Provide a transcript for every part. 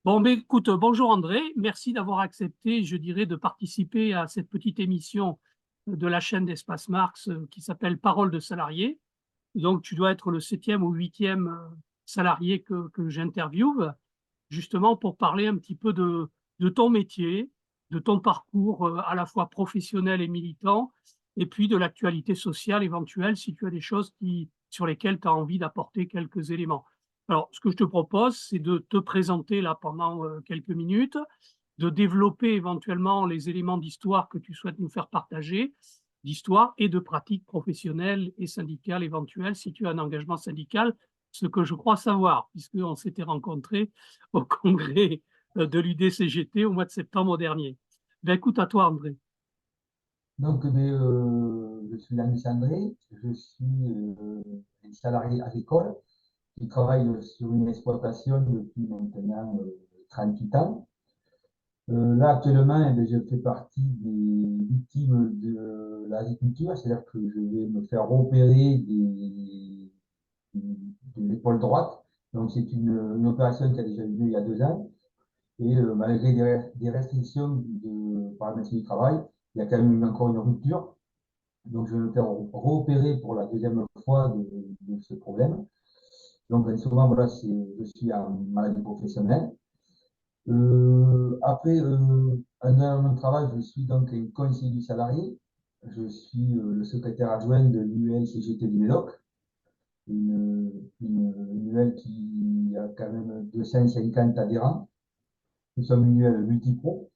Bon, mais écoute, bonjour André, merci d'avoir accepté, je dirais, de participer à cette petite émission de la chaîne d'Espace Marx qui s'appelle Parole de salarié. Donc, tu dois être le 7e ou 8e salarié que j'interviewe, justement pour parler un petit peu de ton métier, de ton parcours à la fois professionnel et militant, et puis de l'actualité sociale éventuelle, si tu as des choses sur lesquelles tu as envie d'apporter quelques éléments. Alors, ce que je te propose, c'est de te présenter là pendant quelques minutes, de développer éventuellement les éléments d'histoire que tu souhaites nous faire partager, d'histoire et de pratiques professionnelles et syndicales éventuelles, si tu as un engagement syndical, ce que je crois savoir, puisqu'on s'était rencontrés au congrès de l'UDCGT au mois de septembre dernier. Ben, écoute, à toi, André. Je suis Yannis André, je suis un salarié agricole qui travaille sur une exploitation depuis maintenant 38 ans. Là, actuellement, eh bien, je fais partie des victimes de l'agriculture, c'est-à-dire que je vais me faire opérer de l'épaule droite. Donc, c'est une opération qui a déjà eu lieu il y a 2 ans. Et malgré des restrictions par la médecine du travail, il y a quand même encore une rupture. Donc, je vais me faire réopérer pour la deuxième fois de ce problème. Donc, souvent, voilà, je suis en maladie professionnelle. Après, dans mon travail, je suis donc un conseiller du salarié. Je suis le secrétaire adjoint de l'UL-CGT du Médoc, une UL qui a quand même 250 adhérents. Nous sommes une UL multipro,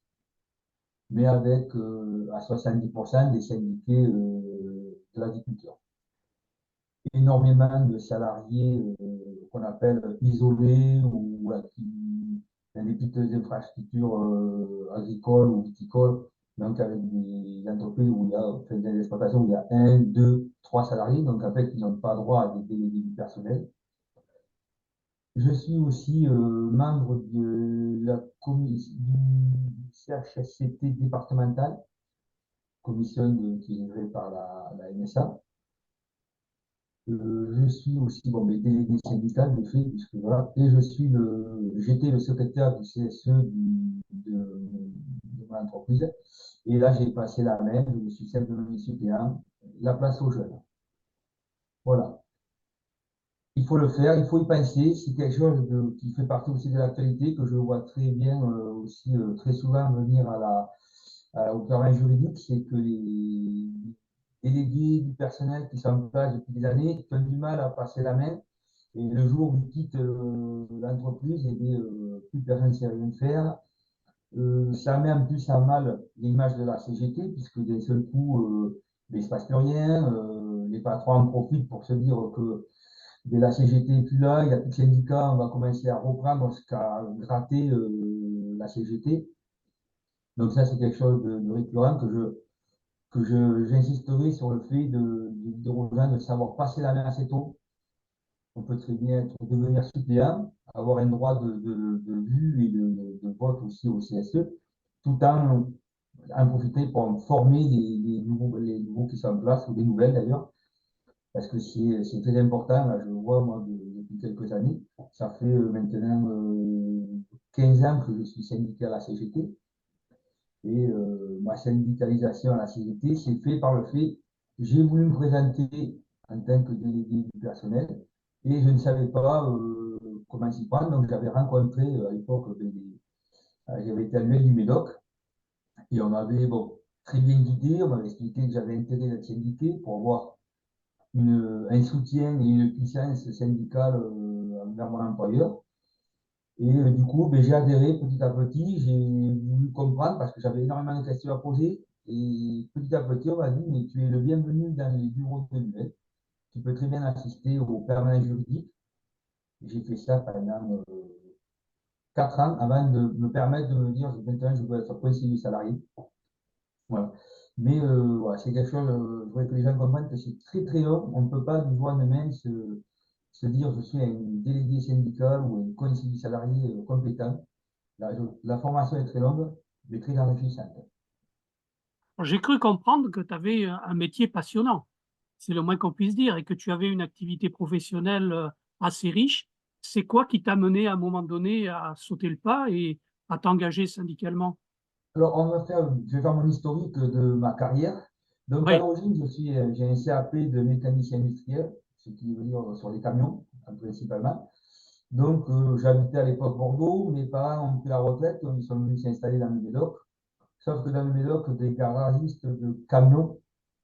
mais avec à 70% des syndiqués de l'agriculture. Énormément de salariés qu'on appelle isolés ou qui ont des petites infrastructures agricoles ou viticoles, donc avec des entreprises où il y a, enfin, des exploitations où il y a un, deux, trois salariés, donc en fait, ils n'ont pas droit à des délégués du personnel. Je suis aussi membre de la commission du CHSCT départemental, qui est gérée par la MSA. Je suis aussi bon, mais délégué syndical de fait, puisque voilà, et j'étais le secrétaire du CSE de mon entreprise. Et là, j'ai passé la main, je me suis simplement suppléant, la place aux jeunes. Voilà. Il faut le faire, il faut y penser. C'est quelque chose qui fait partie aussi de l'actualité, que je vois très bien aussi très souvent venir au terrain juridique, c'est que les délégués du personnel qui sont en place depuis des années, qui ont du mal à passer la main. Et le jour où ils quittent l'entreprise, et bien, plus personne ne sait rien faire. Ça met en plus à mal l'image de la CGT, puisque d'un seul coup, il ne se passe plus rien. Les patrons en profitent pour se dire que la CGT n'est plus là, il n'y a plus de syndicats, on va commencer à reprendre ce qu'a gratté la CGT. Donc ça, c'est quelque chose de récurrent j'insisterai sur le fait de dire aux gens de savoir passer la main assez tôt. On peut très bien devenir suppléant, avoir un droit de vue et de vote aussi au CSE, tout en profiter pour former les nouveaux qui sont en place, ou des nouvelles d'ailleurs, parce que c'est très important. Là, je le vois, moi, depuis quelques années. Ça fait maintenant 15 ans que je suis syndiqué à la CGT. Et ma syndicalisation à la CGT s'est fait par le fait que j'ai voulu me présenter en tant que délégué du personnel et je ne savais pas comment s'y prendre. Donc j'avais rencontré à l'époque, j'avais été à l'UL du Médoc et on m'avait très bien guidé, on m'avait expliqué que j'avais intérêt d'être syndiqué pour avoir un soutien et une puissance syndicale envers mon employeur. Et du coup, j'ai adhéré petit à petit, j'ai voulu comprendre parce que j'avais énormément de questions à poser. Et petit à petit, on m'a dit, mais tu es le bienvenu dans les bureaux de l'UL. Tu peux très bien assister aux permanences juridiques. J'ai fait ça pendant 4 ans avant de me permettre de me dire, maintenant, je veux être conseiller salarié. Voilà. Mais voilà, c'est quelque chose, je voudrais que les gens comprennent que c'est très très long. On ne peut pas du jour au lendemain se dire je suis un délégué syndical ou un conseiller salarié compétent. La formation est très longue, mais très enrichissante. J'ai cru comprendre que tu avais un métier passionnant, c'est le moins qu'on puisse dire, et que tu avais une activité professionnelle assez riche c'est quoi qui t'a mené à un moment donné à sauter le pas et à t'engager syndicalement? Alors, je vais faire mon historique de ma carrière. Donc, à Oui, l'origine, j'ai un CAP de mécanicien industriel, ce qui veut dire sur les camions, principalement. Donc, j'habitais à l'époque Bordeaux. Mes parents ont pris la retraite, ils sont venus s'installer dans le Médoc. Sauf que dans le Médoc, des garagistes de camions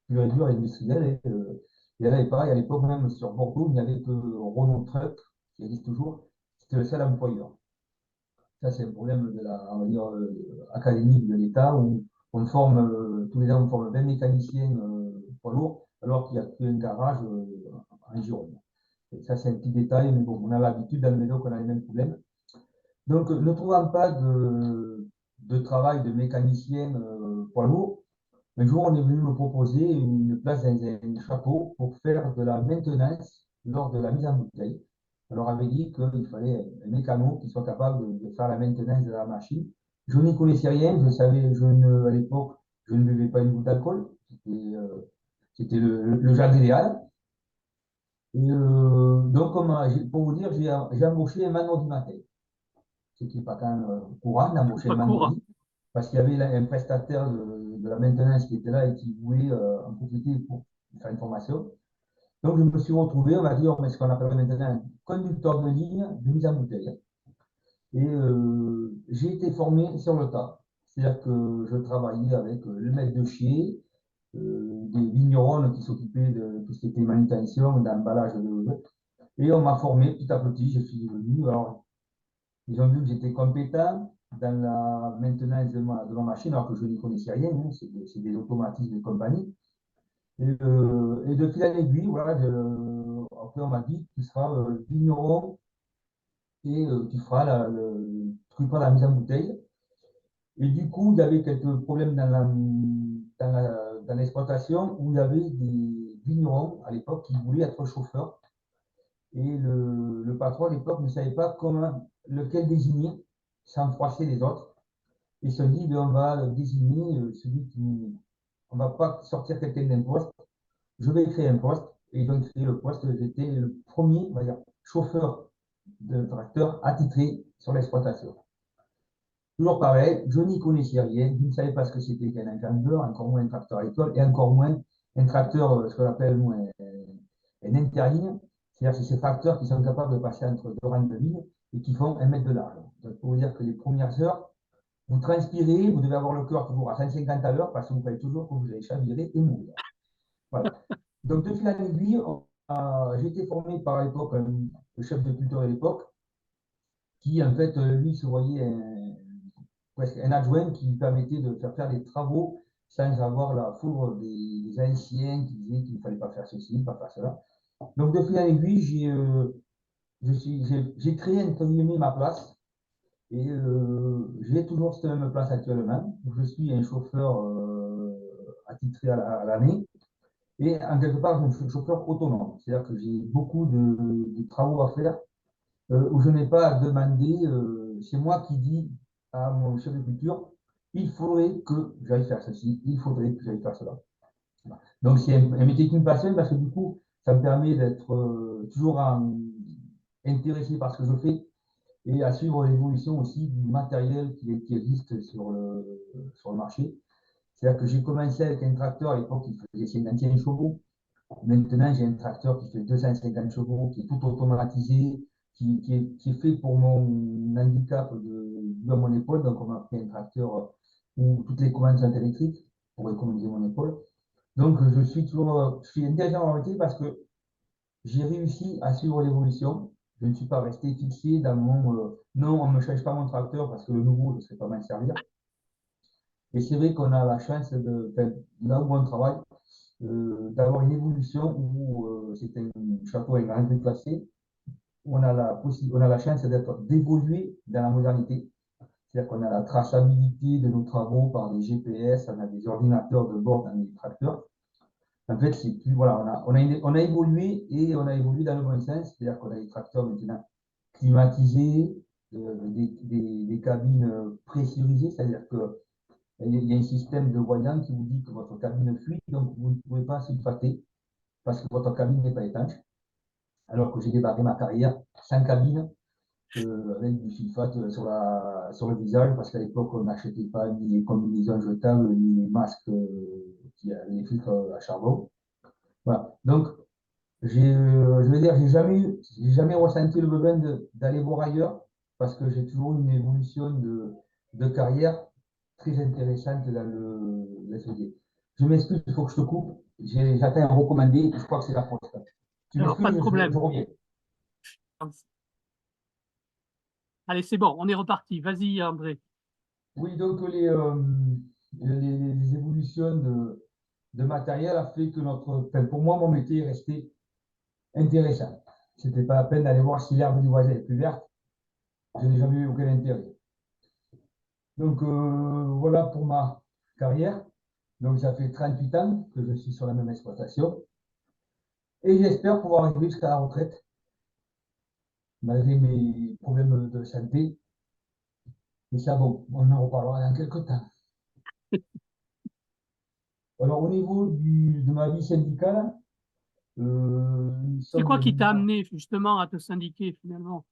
pur et dur industriels, il n'y en avait pas. Et à l'époque, même sur Bordeaux, il n'y avait que Renault Truck, qui existe toujours. C'était le seul employeur. Ça, c'est un problème de la, on va dire, académique de l'État où on forme, tous les ans, on forme 20 mécaniciens poids lourds, alors qu'il n'y a qu'un garage en Gironde. Et ça, c'est un petit détail, mais bon, on a l'habitude dans le Médoc, on a les mêmes problèmes. Donc, ne trouvant pas de travail de mécanicien poids lourd, un jour, on est venu me proposer une place dans un château pour faire de la maintenance lors de la mise en bouteille. On leur avait dit qu'il fallait un mécano qui soit capable de faire la maintenance de la machine. Je n'y connaissais rien, je savais, à l'époque, je ne buvais pas une goutte d'alcool. C'était le genre idéal. Et donc, pour vous dire, j'ai embauché un vendredi matin, ce qui n'est pas quand même courant c'est d'embaucher un pas court. vendredi, parce qu'il y avait là un prestataire de la maintenance qui était là et qui voulait en profiter pour faire une formation. Donc, je me suis retrouvé, on va dire, ce qu'on appelle maintenant un conducteur de ligne de mise en bouteille. Et j'ai été formé sur le tas. C'est-à-dire que je travaillais avec le maître de chier, des vignerons qui s'occupaient de tout ce qui était manutention, d'emballage. Et on m'a formé petit à petit, je suis devenu. Alors, ils ont vu que j'étais compétent dans la maintenance de ma machine, alors que je n'y connaissais rien, hein, c'est des automatismes de compagnie. Et de fil en aiguille, voilà, après on m'a dit, tu seras vigneron et tu feras la mise en bouteille. Et du coup, il y avait quelques problèmes dans l'exploitation où il y avait des vignerons à l'époque qui voulaient être chauffeurs. Et le patron à l'époque ne savait pas lequel désigner sans froisser les autres. Ils se dit, ben, on va désigner celui qui. On ne va pas sortir quelqu'un d'un poste, je vais créer un poste. Et donc, créer le poste, j'étais le premier, on va dire, chauffeur de tracteur attitré sur l'exploitation. Toujours pareil, je n'y connaissais rien, je ne savais pas ce que c'était qu'un encadreur, encore moins un tracteur agricole, et encore moins un tracteur, ce qu'on appelle nous, un interligne, c'est-à-dire c'est ces tracteurs qui sont capables de passer entre deux rangs de lignes et qui font 1 mètre de large. Donc, pour vous dire que les premières heures, vous transpirez, vous devez avoir le cœur toujours à 150 à l'heure parce que vous croyez toujours que vous allez chavirer et mourir. Voilà. Donc, de fil en aiguille, j'ai été formé par l'époque, le chef de culture de l'époque, qui en fait, lui, se voyait presque un adjoint qui lui permettait de faire des travaux sans avoir la foudre des anciens qui disaient qu'il ne fallait pas faire ceci, pas faire cela. Donc, de fil en aiguille, j'ai créé entre guillemets ma place et j'ai toujours cette même place actuellement. Je suis un chauffeur attitré à l'année et en quelque part, je suis chauffeur autonome. C'est-à-dire que j'ai beaucoup de travaux à faire où je n'ai pas à demander, c'est moi qui dis à mon chef de culture, il faudrait que j'aille faire ceci, il faudrait que j'aille faire cela. Donc c'est un métier qui me passionne parce que du coup, ça me permet d'être toujours intéressé par ce que je fais et à suivre l'évolution aussi du matériel qui existe sur le marché. C'est-à-dire que j'ai commencé avec un tracteur à l'époque qui faisait 51 chevaux. Maintenant, j'ai un tracteur qui fait 250 chevaux, qui est tout automatisé, qui est fait pour mon handicap de mon épaule. Donc, on m'a pris un tracteur où toutes les commandes sont électriques pour économiser mon épaule. Donc, je suis intéressé en métier parce que j'ai réussi à suivre l'évolution. Je ne suis pas resté fixé dans non, on ne me change pas mon tracteur parce que le nouveau, je ne sais pas m'en servir. Et c'est vrai qu'on a la chance là où on travaille, d'avoir une évolution où c'est un château, un grand classé, où on a la chance d'évoluer dans la modernité. C'est-à-dire qu'on a la traçabilité de nos travaux par des GPS, on a des ordinateurs de bord dans les tracteurs. En fait, c'est plus, voilà, on a évolué et on a évolué dans le bon sens, c'est-à-dire qu'on a des tracteurs maintenant climatisés, des cabines pressurisées, c'est-à-dire que il y a un système de voyant qui vous dit que votre cabine fuit, donc vous ne pouvez pas sulfater parce que votre cabine n'est pas étanche. Alors que j'ai démarré ma carrière sans cabine, avec du sulfate sur le visage, parce qu'à l'époque, on n'achetait pas ni les combinaisons jetables, ni les masques qui avaient les filtres à charbon. Voilà. Donc, je veux dire, j'ai jamais ressenti le besoin d'aller voir ailleurs, parce que j'ai toujours eu une évolution de carrière très intéressante dans le SOD. Je m'excuse, il faut que je te coupe. J'atteins un recommandé, je crois que c'est la poste. Tu Alors, pas m'excuses, de je problème. reviens. Allez, c'est bon, on est reparti. Vas-y, André. Oui, donc les évolutions de matériel a fait que enfin, pour moi, mon métier est resté intéressant. C'était pas la peine d'aller voir si l'herbe du voisin est plus verte. Je n'ai jamais eu aucun intérêt. Donc voilà pour ma carrière. Donc ça fait 38 ans que je suis sur la même exploitation. Et j'espère pouvoir arriver jusqu'à la retraite, malgré mes problèmes de santé. Mais ça, bon, on en reparlera dans quelques temps. Alors au niveau de ma vie syndicale, nous C'est sommes quoi des qui t'a mouvements. amené justement à te syndiquer finalement?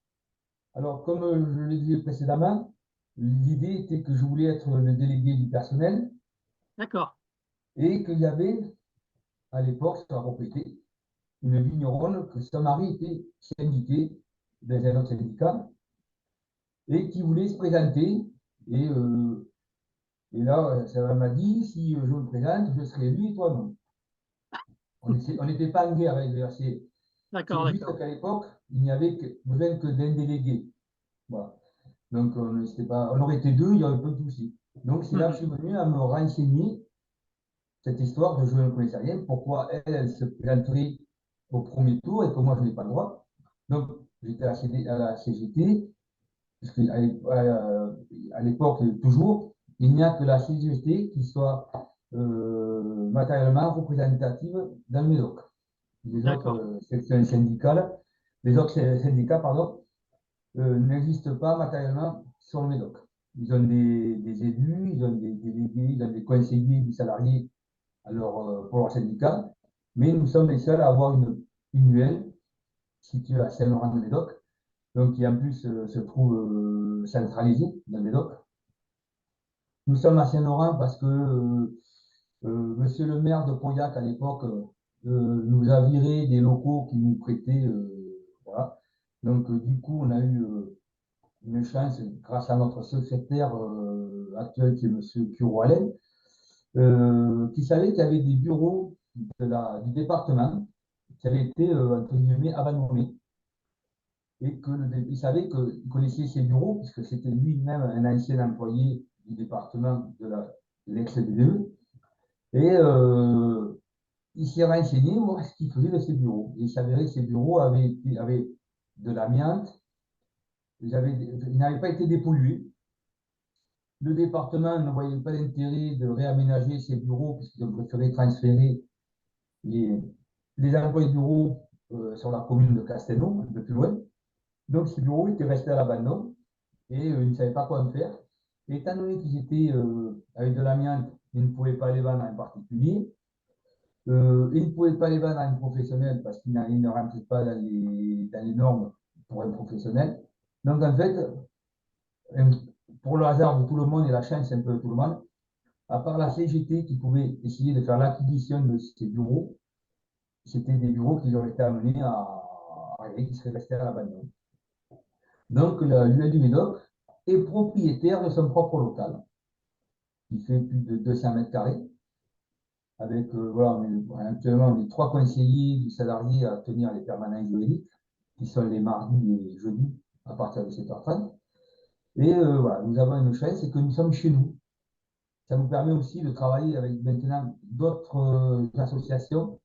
Alors, comme je l'ai dit précédemment, l'idée était que je voulais être le délégué du personnel D'accord, et qu'il y avait, à l'époque, ça a répété, une vigneronne que son mari était syndiqué dans un autre syndicat et qui voulait se présenter. Et, euh, et là, ça m'a dit, si je me présente, je serai lui et toi non. On n'était pas en guerre avec le RC. d'accord, C'est juste d'accord. qu'à l'époque, il n'y avait besoin que d'un délégué. Voilà. Donc, on aurait été deux, il y aurait peu de soucis. Donc, c'est là que je Mhm. suis venu à me renseigner cette histoire de je ne connaissais rien, pourquoi elle se présenterait au premier tour et que moi, je n'ai pas le droit. Donc, j'étais à la CGT, puisque à l'époque, toujours, il n'y a que la CGT qui soit matériellement représentative dans le Médoc. Les autres D'accord, sections syndicales, les autres syndicats, pardon, n'existent pas matériellement sur le Médoc. Ils ont des élus, ils ont des délégués, ils ont des conseillers des salariés pour leur syndicat, mais nous sommes les seuls à avoir une UL située à Saint-Laurent-de-Médoc, donc qui en plus se trouve centralisée dans le Médoc. Nous sommes à Saint-Laurent parce que monsieur le maire de Pauillac à l'époque nous a viré des locaux qui nous prêtaient. Voilà. Donc, du coup, on a eu une chance grâce à notre secrétaire actuel qui est M. Curoalen, qui savait qu'il y avait des bureaux du département qui avaient été, entre guillemets, abandonnés. Et il savait qu'il connaissait ces bureaux, puisque c'était lui-même un ancien employé du département de l'ex-BDE. Et il s'est renseigné voir ce qu'il faisait de ces bureaux. Et il s'avérait que ces bureaux avaient de l'amiante, ils n'avaient pas été dépollués. Le département ne voyait pas d'intérêt de réaménager ces bureaux puisqu'ils ont préféré transférer les, les emplois de bureaux sur la commune de Castelnau, un peu plus loin. Donc ces bureaux étaient restés à l'abandon et ils ne savaient pas quoi en faire. Et étant donné qu'ils étaient avec de l'amiante, ils ne pouvaient pas les vendre à un particulier. Ils ne pouvaient pas les vendre à un professionnel parce qu'ils ne rentraient pas dans les normes pour un professionnel. Donc en fait, pour le hasard de tout le monde et la chance un peu de tout le monde, à part la CGT qui pouvait essayer de faire l'acquisition de ces bureaux, c'était des bureaux qui auraient été amenés à rien, qui seraient restés à l'abandon. Donc, l'UL du Médoc est propriétaire de son propre local, qui fait plus de 200 mètres carrés, avec, voilà, actuellement, on est trois conseillers du salarié à tenir les permanences juridiques, qui sont les mardis et les jeudis, à partir de 7h30. Et voilà, nous avons une chance, c'est que nous sommes chez nous. Ça nous permet aussi de travailler avec maintenant d'autres associations,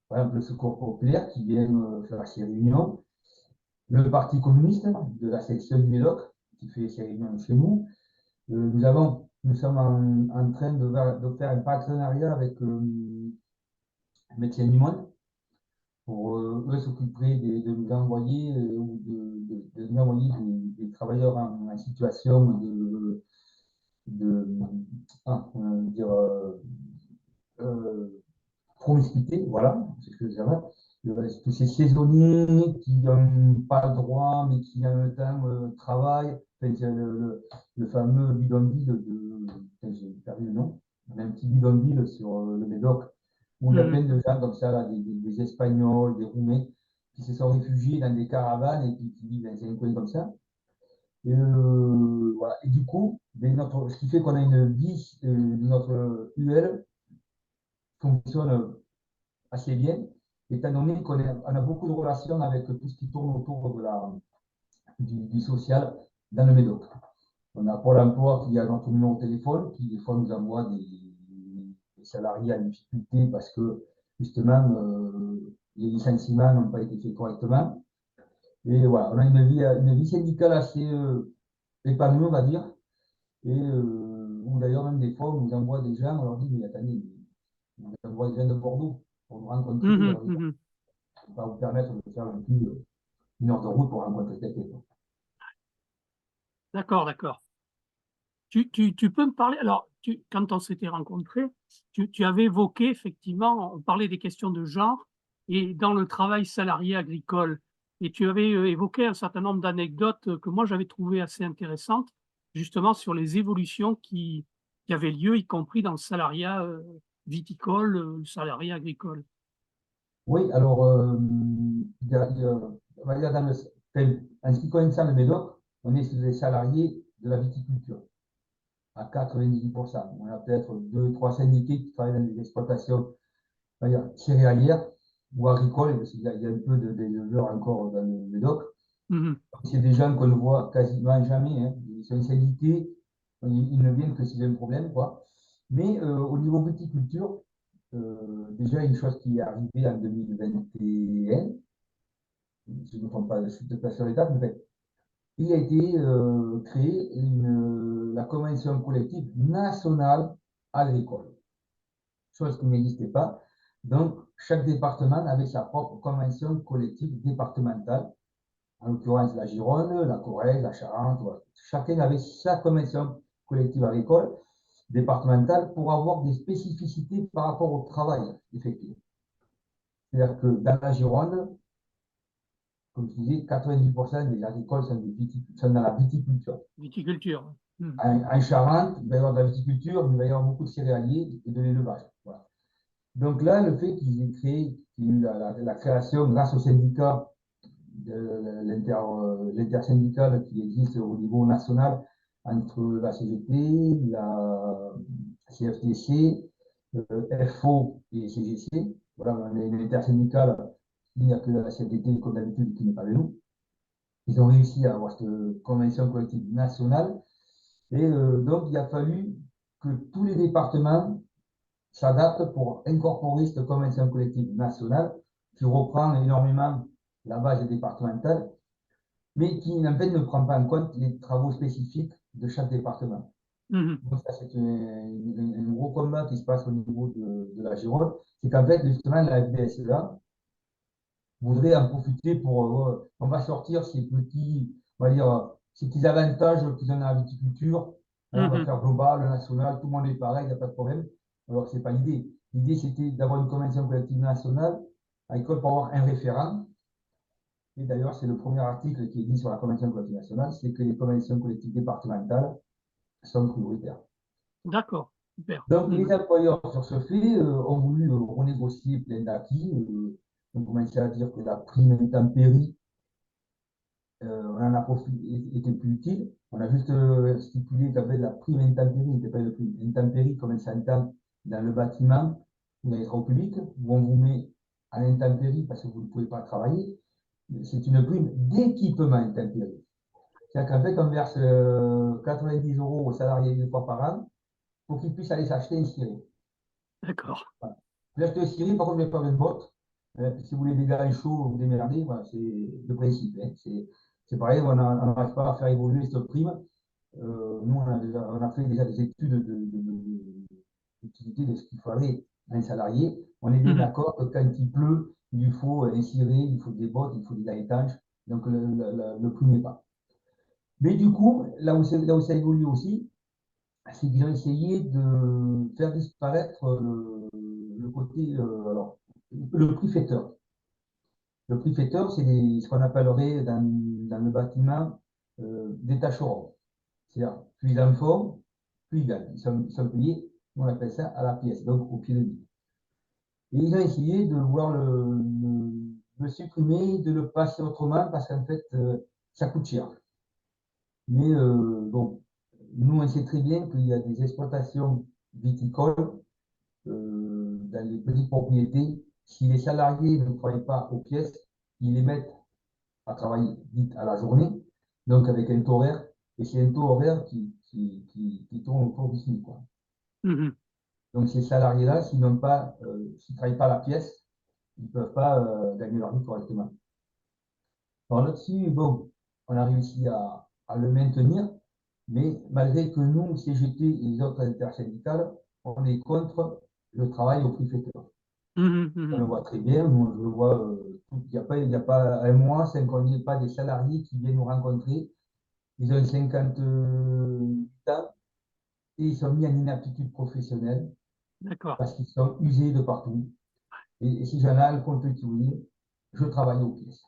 par exemple le Secours populaire qui vient faire ses réunions, le Parti communiste de la section du Médoc qui fait ses réunions chez nous. Nous sommes en train de faire un partenariat avec Médecins du Monde pour eux s'occuper de nous envoyer ou de nous envoyer des travailleurs en situation de comment dire, promiscuité, voilà, c'est ce que je dirais. tous ces saisonniers qui n'ont pas le droit, mais qui en même temps travaillent. Enfin, c'est le fameux bidonville enfin, j'ai perdu le nom, on a un petit bidonville sur le Médoc, où il y a plein Mhm. de gens comme ça, là, des Espagnols, des Roumains, qui se sont réfugiés dans des caravanes et qui vivent dans un coin comme ça. Et, voilà. Et du coup, ben, ce qui fait qu'on a une vie, notre UL fonctionne assez bien, étant donné on a beaucoup de relations avec tout ce qui tourne autour du social dans le Médoc. On a Pôle emploi qui a notre numéro de téléphone, qui des fois nous envoie des salariés en difficulté parce que justement les licenciements n'ont pas été faits correctement. Et voilà, on a une vie syndicale assez épanouie, on va dire, et où d'ailleurs même des fois on nous envoie des gens, on leur dit, mais attendez, on nous envoie des gens de Bordeaux pour nous rencontrer, Mhm. alors Mhm. on va vous permettre de faire un plus 1 heure de route pour rencontrer quelqu'un. D'accord, d'accord. Tu peux me parler, alors, quand on s'était rencontrés, tu avais évoqué effectivement, on parlait des questions de genre et dans le travail salarié agricole. Et tu avais évoqué un certain nombre d'anecdotes que moi j'avais trouvées assez intéressantes, justement sur les évolutions qui avaient lieu, y compris dans le salariat viticole, le salariat agricole. Oui, alors, on va dire enfin, en ce qui concerne le Médoc, on est sur des salariés de la viticulture à 98%. On a peut-être deux, trois syndiqués qui travaillent dans des exploitations, on va dire, céréalières ou agricoles, parce qu'il y a un peu d'éleveurs encore dans le Médoc. Mhm. C'est des gens qu'on ne voit quasiment jamais, hein. Ils sont syndiqués, ils ne viennent que s'il y a un problème, quoi. Mais au niveau viticulture, déjà une chose qui est arrivée en 2021, si je ne me trompe pas, je suis peut-être pas sur les dates, mais il a été créé la convention collective nationale agricole, chose qui n'existait pas. Donc, chaque département avait sa propre convention collective départementale, en l'occurrence la Gironde, la Corrèze, la Charente, voilà. Chacun avait sa convention collective agricole départementale pour avoir des spécificités par rapport au travail effectué. C'est-à-dire que dans la Gironde, comme je disais, 90% des agricoles sont dans la viticulture. Viticulture. Mhm. En Charente, il va y avoir de la viticulture, mais il va y avoir beaucoup de céréaliers et de l'élevage. Voilà. Donc là, le fait qu'ils aient créé, qu'il y ait eu la création grâce au syndicat, l'intersyndicale qui existe au niveau national entre la CGT, la CFTC, FO et CGC. Voilà, on a une intersyndicale, il n'y a que la CFDT comme d'habitude qui n'est pas de nous. Ils ont réussi à avoir cette convention collective nationale. Et donc, il a fallu que tous les départements s'adaptent pour incorporer cette convention collective nationale qui reprend énormément la base départementale, mais qui en fait ne prend pas en compte les travaux spécifiques de chaque département. Mhm. Donc, ça, c'est un gros combat qui se passe au niveau de la Gironde. C'est qu'en fait, justement, la FDSEA voudrait en profiter pour. On va sortir ces petits, on va dire, ces petits avantages qu'ils ont dans la viticulture. Hein, on va Mhm. faire global, national, tout le monde est pareil, il n'y a pas de problème. Alors, ce n'est pas l'idée. L'idée, c'était d'avoir une convention collective nationale agricole pour avoir un référent. Et d'ailleurs, c'est le premier article qui est dit sur la convention collective nationale, c'est que les conventions collectives départementales sont prioritaires. D'accord, super. Donc, les Mhm. employeurs, sur ce fait, ont voulu renégocier plein d'acquis. On commençait à dire que la prime intempérie on en a profité, était plus utile. On a juste stipulé qu'avec la prime intempérie, n'était pas une prime intempérie comme elle s'entend dans le bâtiment ou dans les travaux publics, où on vous met à l'intempérie parce que vous ne pouvez pas travailler. C'est une prime d'équipement intempérie. C'est-à-dire qu'en fait, on verse 90 euros aux salariés une fois par an pour qu'ils puissent aller s'acheter un ciré. D'accord. Voilà. J'ai acheté un ciré, par contre, je vais faire une botte. Si vous voulez des gars chauds, vous démerdez, voilà, c'est le principe. Hein. C'est pareil, on n'arrive pas à faire évoluer cette prime. Nous, on a fait déjà des études d'utilité de ce qu'il faudrait à un salarié. On est bien Mhm. d'accord que quand il pleut, il lui faut un ciré, il faut des bottes, il faut des gars étanches. Donc, le prix n'est pas. Mais du coup, là où ça évolue aussi, c'est qu'ils ont essayé de faire disparaître le côté, alors, le prix fêteur. Le prix-fêteur, c'est ce qu'on appellerait dans le bâtiment des tâcherons. C'est-à-dire, plus ils en font, plus ils gagnent. Ils sont payés, on appelle ça à la pièce, donc au pied de lit. Et ils ont essayé de vouloir le supprimer, de le passer autrement, parce qu'en fait, ça coûte cher. Mais bon, nous, on sait très bien qu'il y a des exploitations viticoles dans les petites propriétés. Si les salariés ne travaillent pas aux pièces, ils les mettent à travailler vite à la journée, donc avec un taux horaire, et c'est un taux horaire qui tourne autour du SMIC, quoi. Mhm. Donc ces salariés-là, s'ils n'ont pas, s'ils ne travaillent pas la pièce, ils ne peuvent pas gagner leur vie correctement. Alors là-dessus, bon, on a réussi à le maintenir, mais malgré que nous, CGT et les autres intersyndicales, on est contre le travail au prix fêteur. Mhm. On le Mhm. voit très bien, nous, je le vois, il y a pas un mois sans qu'on n'y ait pas des salariés qui viennent nous rencontrer. Ils ont 58 ans et ils sont mis en inaptitude professionnelle D'accord. parce qu'ils sont usés de partout. Et si j'en ai le compte qui vous dit, je travaille aux pièces.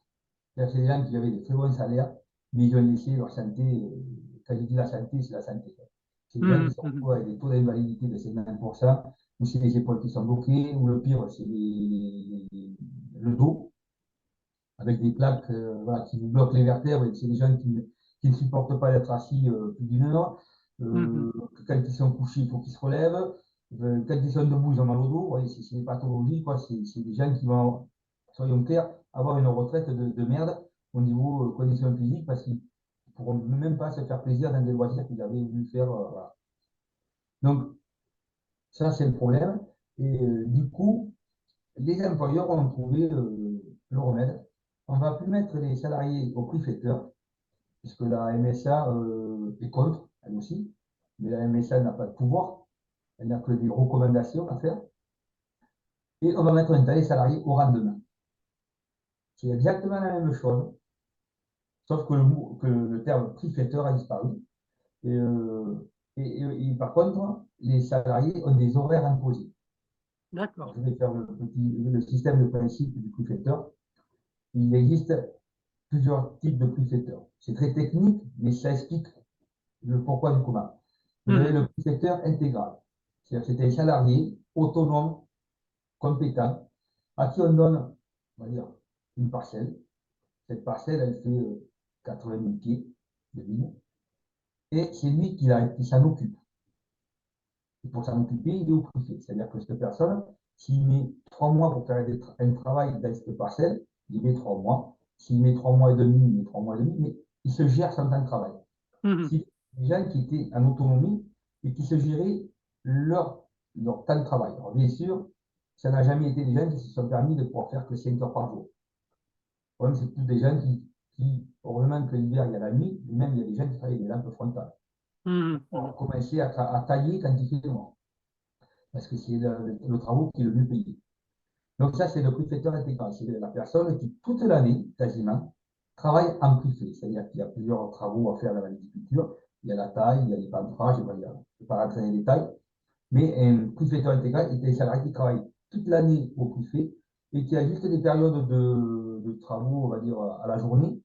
C'est-à-dire que c'est des gens qui avaient des très bons salaires, mais ils ont laissé leur santé. Quand je dis la santé, c'est la santé. C'est des gens qui Mhm. sont Mhm. avec des taux d'invalidité de 50%, ou c'est les épaules qui sont bloquées, ou le pire, c'est le dos, avec des plaques voilà, qui vous bloquent les vertèbres. Et c'est des gens qui ne supportent pas d'être assis plus d'une heure. Mhm. Quand ils sont couchés, il faut qu'ils se relèvent. Quand ils sont debout, ils ont mal au dos. Ouais, c'est des pathologies, quoi. C'est des gens qui vont, soyons clairs, avoir une retraite de merde au niveau conditions physiques parce qu'ils ne pourront même pas se faire plaisir dans des loisirs qu'ils avaient voulu faire. Voilà. Donc, ça, c'est le problème. Et du coup, les employeurs ont trouvé le remède. On ne va plus mettre les salariés au prix fêteur, puisque la MSA est contre, elle aussi. Mais la MSA n'a pas de pouvoir, elle n'a que des recommandations à faire. Et on va mettre les salariés au rendement. C'est exactement la même chose, sauf que le terme prix fêteur a disparu. Et, et par contre, les salariés ont des horaires imposés. Alors, D'accord. je vais faire le système de principe du prix fêteur. Il existe plusieurs types de prix fêteurs. C'est très technique, mais ça explique le pourquoi du comment. Vous avez Mhm. le prix fêteur intégral. C'est-à-dire que c'est un salarié autonome, compétent, à qui on donne, on va dire, une parcelle. Cette parcelle, elle fait 80 000 pieds de ligne. Et c'est lui qui s'en occupe. Et pour s'en occuper, il est au privé. C'est-à-dire que cette personne, s'il met 3 mois pour faire un travail dans cette parcelle, il met 3 mois. S'il met 3 mois et demi, il met 3 mois et demi, mais il se gère son temps de travail. Mhm. C'est des gens qui étaient en autonomie et qui se géraient leur temps de travail. Alors, bien sûr, ça n'a jamais été des gens qui se sont permis de pouvoir faire que 5 heures par jour. Le problème, c'est tous des gens heureusement que l'hiver, il y a la nuit, mais même il y a des gens qui travaillent des lampes frontales. Mhm. On Mhm. commençait à tailler quand il fait noir, parce que c'est le travail qui est le mieux payé. Donc ça, c'est le prix-fêteur intégral. C'est la personne qui, toute l'année, quasiment, travaille en prix-fait. C'est-à-dire qu'il y a plusieurs travaux à faire dans la viticulture. Il y a la taille, il y a les pantrages, je ne vais pas rentrer dans les détails. Mais un prix-fêteur intégral est un salarié qui travaille toute l'année au prix-fait et qui a juste des périodes de travaux, on va dire, à la journée,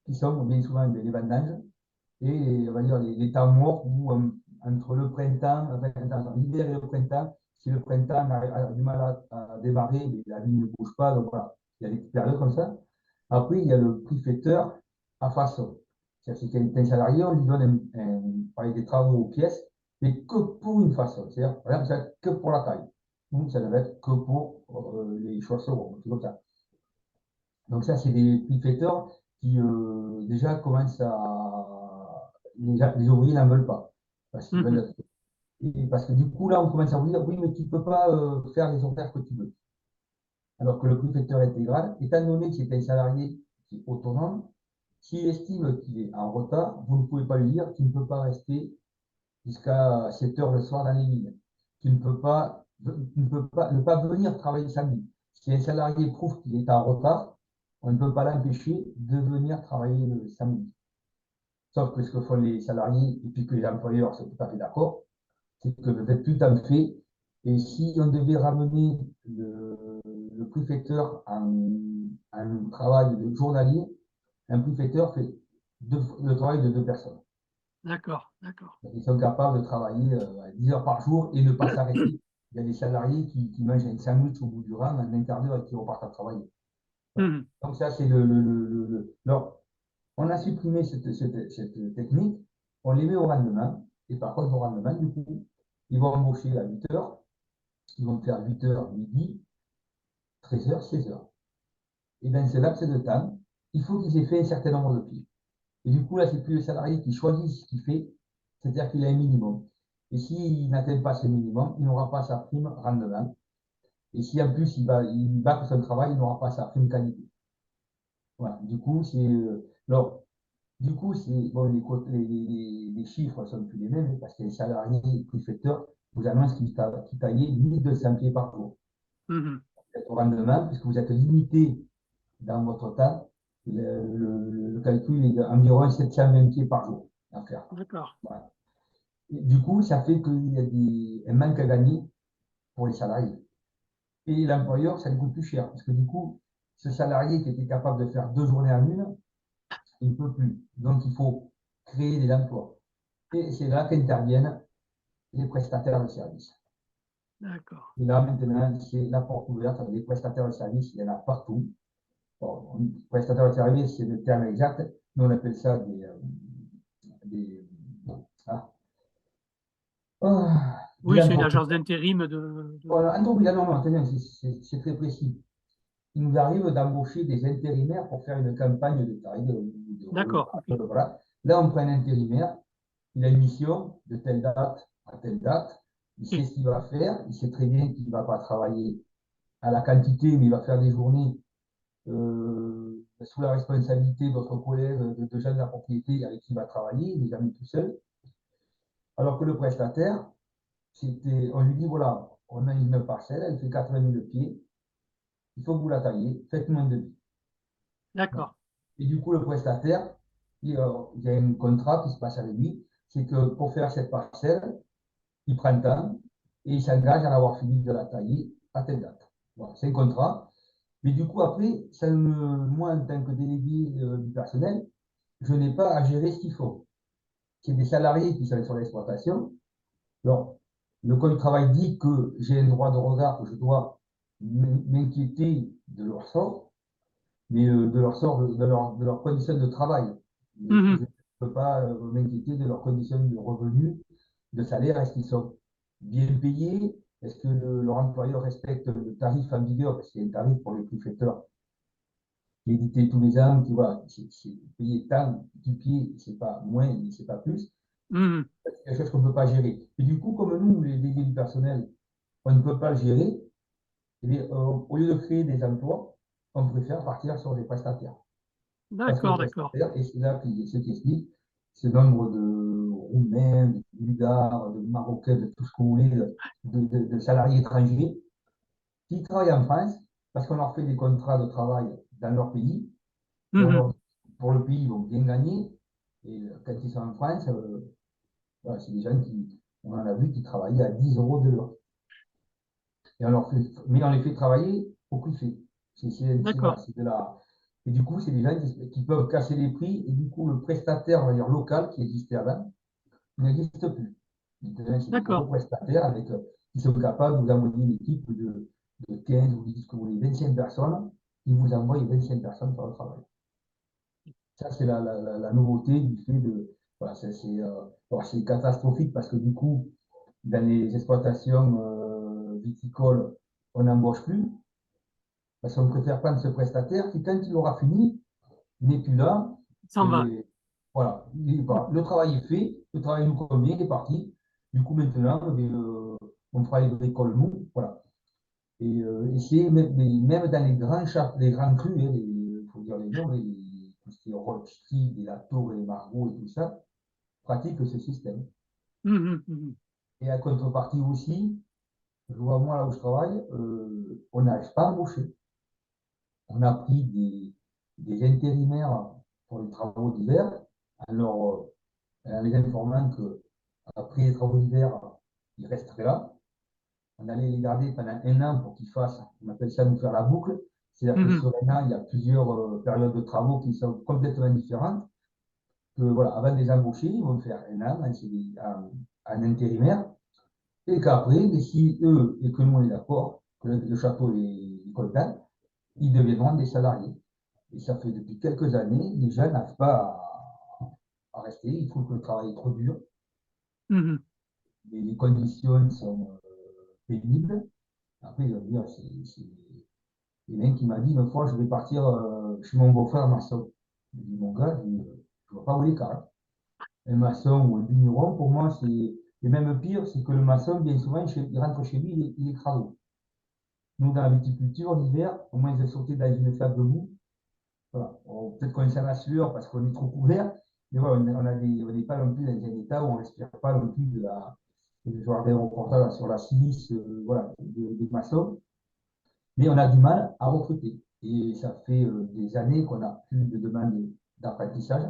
qui sont bien souvent les vendanges et on va dire les temps morts où entre le printemps, enfin, l'hiver et le printemps, si le printemps a du mal à démarrer, la vie ne bouge pas, donc voilà, il y a des petites périodes comme ça. Après, il y a le prix fêteur à façon. C'est-à-dire qu'un salarié, on lui donne des travaux aux pièces, mais que pour une façon. C'est-à-dire, par exemple, ça que pour la taille. Ou ça devait être que pour les chausseaux, tout comme ça. Donc ça, c'est des prix fêteurs qui déjà commencent à... Les ouvriers n'en veulent pas. Parce qu'ils Mhm. veulent parce que du coup, là, on commence à vous dire, oui, mais tu ne peux pas faire les horaires que tu veux. Alors que le prix fêteur intégral, étant donné que c'est un salarié qui est autonome, s'il estime qu'il est en retard, vous ne pouvez pas lui dire, tu ne peux pas rester jusqu'à 7 heures le soir dans les mines. Tu ne peux pas ne pas venir travailler samedi. Si un salarié prouve qu'il est en retard, on ne peut pas l'empêcher de venir travailler le samedi. Sauf que ce que font les salariés, et puis que les employeurs sont tout à fait d'accord, c'est que vous êtes tout à fait Et si on devait ramener le prix-facteur en travail de journalier, un prix-facteur fait le travail de deux personnes. D'accord, d'accord. Ils sont capables de travailler 10 heures par jour et ne pas s'arrêter. Il y a des salariés qui mangent un sandwich au bout du rang en un quart d'heure et qui repartent à travailler. Voilà. Mhm. Donc ça, c'est Alors, on a supprimé cette technique, on les met au rendement, et par contre, au rendement, du coup, ils vont embaucher à 8 heures, ils vont faire 8 heures, midi, 13 heures, 16 heures. Et dans ce laps de temps, il faut qu'ils aient fait un certain nombre de pieds. Et du coup, là, c'est plus le salarié qui choisit ce qu'il fait, c'est-à-dire qu'il a un minimum. Et s'il n'atteint pas ce minimum, il n'aura pas sa prime rendement. Et si en plus il bâcle son travail, il n'aura pas sa prime qualité. Voilà. Du coup, alors, du coup, bon, les chiffres sont plus les mêmes parce que les salariés préfecteurs vous annoncent qu'ils taillaient 1200 pieds par jour. Mhm. Au rendement, puisque vous êtes limité dans votre temps, le calcul est d'environ 720 pieds par jour à faire. D'accord. Voilà. Du coup, ça fait qu'il y a un manque à gagner pour les salariés. Et l'employeur, ça lui coûte plus cher. Parce que du coup, ce salarié qui était capable de faire 2 journées en une, il ne peut plus. Donc, il faut créer des emplois. Et c'est là qu'interviennent les prestataires de services. D'accord. Et là, maintenant, c'est la porte ouverte. Les prestataires de services, il y en a partout. Bon, prestataire de services, c'est le terme exact. Nous, on appelle ça des, ah, des Oui, c'est une entreprises. agence d'intérim Voilà, entreprises, non, non, attention, c'est très précis. Il nous arrive d'embaucher des intérimaires pour faire une campagne de taille, D'accord, ok. voilà. Là, on prend un intérimaire, il a une mission de telle date à telle date, il sait Ok. ce qu'il va faire, il sait très bien qu'il ne va pas travailler à la quantité, mais il va faire des journées sous la responsabilité d'autres collègues, de gens de la propriété avec qui il va travailler, il n'est jamais tout seul. Alors que le prestataire, on lui dit, voilà, on a une parcelle, elle fait 80 000 pieds, il faut que vous la taillez, faites-moi un devis. Voilà. D'accord. Et du coup, le prestataire, il y a un contrat qui se passe avec lui, c'est que pour faire cette parcelle, il prend le temps et il s'engage à avoir fini de la tailler à telle date. Voilà, c'est un contrat. Mais du coup, après, moi, en tant que délégué du personnel, je n'ai pas à gérer ce qu'il faut. C'est des salariés qui sont sur l'exploitation. Alors, le Code du travail dit que j'ai un droit de regard, que je dois m'inquiéter de leur sort, mais de leur sort, de leurs conditions de travail. Mais je Mhm. ne peux pas m'inquiéter de leurs conditions de revenus, de salaire. Est-ce qu'ils sont bien payés? Est-ce que leur employeur respecte le tarif en vigueur? Parce qu'il y a un tarif pour les préfecteurs qui est édité tous les ans, qui voilà, c'est payé tant du pied, c'est pas moins, c'est pas plus. Mhm. C'est quelque chose qu'on ne peut pas gérer. Et du coup, comme nous, les délégués du personnel, on ne peut pas le gérer, eh bien, au lieu de créer des emplois, on préfère partir sur des prestataires. Parce que le D'accord, d'accord. prestataire, et c'est là ce qui explique ce nombre de Roumains, de Bulgares, de Marocains, de tout ce que vous voulez, de salariés étrangers, qui travaillent en France, parce qu'on leur fait des contrats de travail dans leur pays, et Mhm. pour le pays, ils vont bien gagner, et quand ils sont en France, voilà, c'est des gens on en a vu, qui travaillaient à 10 euros de l'heure. Mais on les fait travailler au prix fait. Voilà, D'accord, c'est de la, et du coup, c'est des gens qui peuvent casser les prix, et du coup, le prestataire, on va dire, local, qui existait avant, il n'existe plus. Maintenant, c'est des gros d'accord, prestataires qui sont capables de vous envoyer une équipe de 15 ou 10, que vous voulez, 25 personnes, ils vous envoient 25 personnes faire le travail. Ça, c'est la nouveauté du fait de. Voilà, c'est catastrophique parce que du coup, dans les exploitations viticoles, on n'embauche plus, parce qu'on préfère prendre ce prestataire qui, quand il aura fini, n'est plus là. ça en va. Et voilà, le travail est fait, le travail nous convient, il est parti. Du coup, maintenant, on fera les bricoles nous. Voilà. Et c'est même dans les grands crus, hein, il faut dire les noms, tout ce qui est Rothschild, et la Tour et les Margaux et tout ça, pratiquent ce système. Mhm, mhm. Et à contrepartie aussi, je vois moi là où je travaille, on n'arrive pas à embaucher. On a pris des intérimaires pour les travaux d'hiver, alors en les informant qu'après les travaux d'hiver, ils resteraient là. On allait les garder pendant 1 an pour qu'ils fassent, on appelle ça nous faire la boucle. C'est-à-dire que Mhm. sur 1 an, il y a plusieurs périodes de travaux qui sont complètement différentes. Que, voilà, avant de les embaucher, ils vont faire 1 an en intérimaire. Et qu'après, si eux et que nous on est d'accord, que le château est content, ils deviendront des salariés. Et ça fait depuis quelques années, les gens n'arrivent pas à rester. Ils trouvent que le travail est trop dur. Mhm. Les conditions sont pénibles. Après, il va dire, il y en a un qui m'a dit une fois, je vais partir chez mon beau-frère maçon. Je lui ai dit, mon gars, je ne vois pas où les cas. Un maçon ou un vigneron, pour moi, c'est. Et même pire, c'est que le maçon, bien souvent, il rentre chez lui, il est crado. Nous, dans la viticulture, l'hiver, au moins, ils sauté dans une flaque de boue. Voilà. Peut-être qu'on sent la sueur parce qu'on est trop couvert, mais voilà, on n'est pas non plus dans un état où on ne respire pas non plus de la. Je regardais un reportage sur la silice voilà, des maçons, mais on a du mal à recruter. Et ça fait des années qu'on n'a plus de demande d'apprentissage.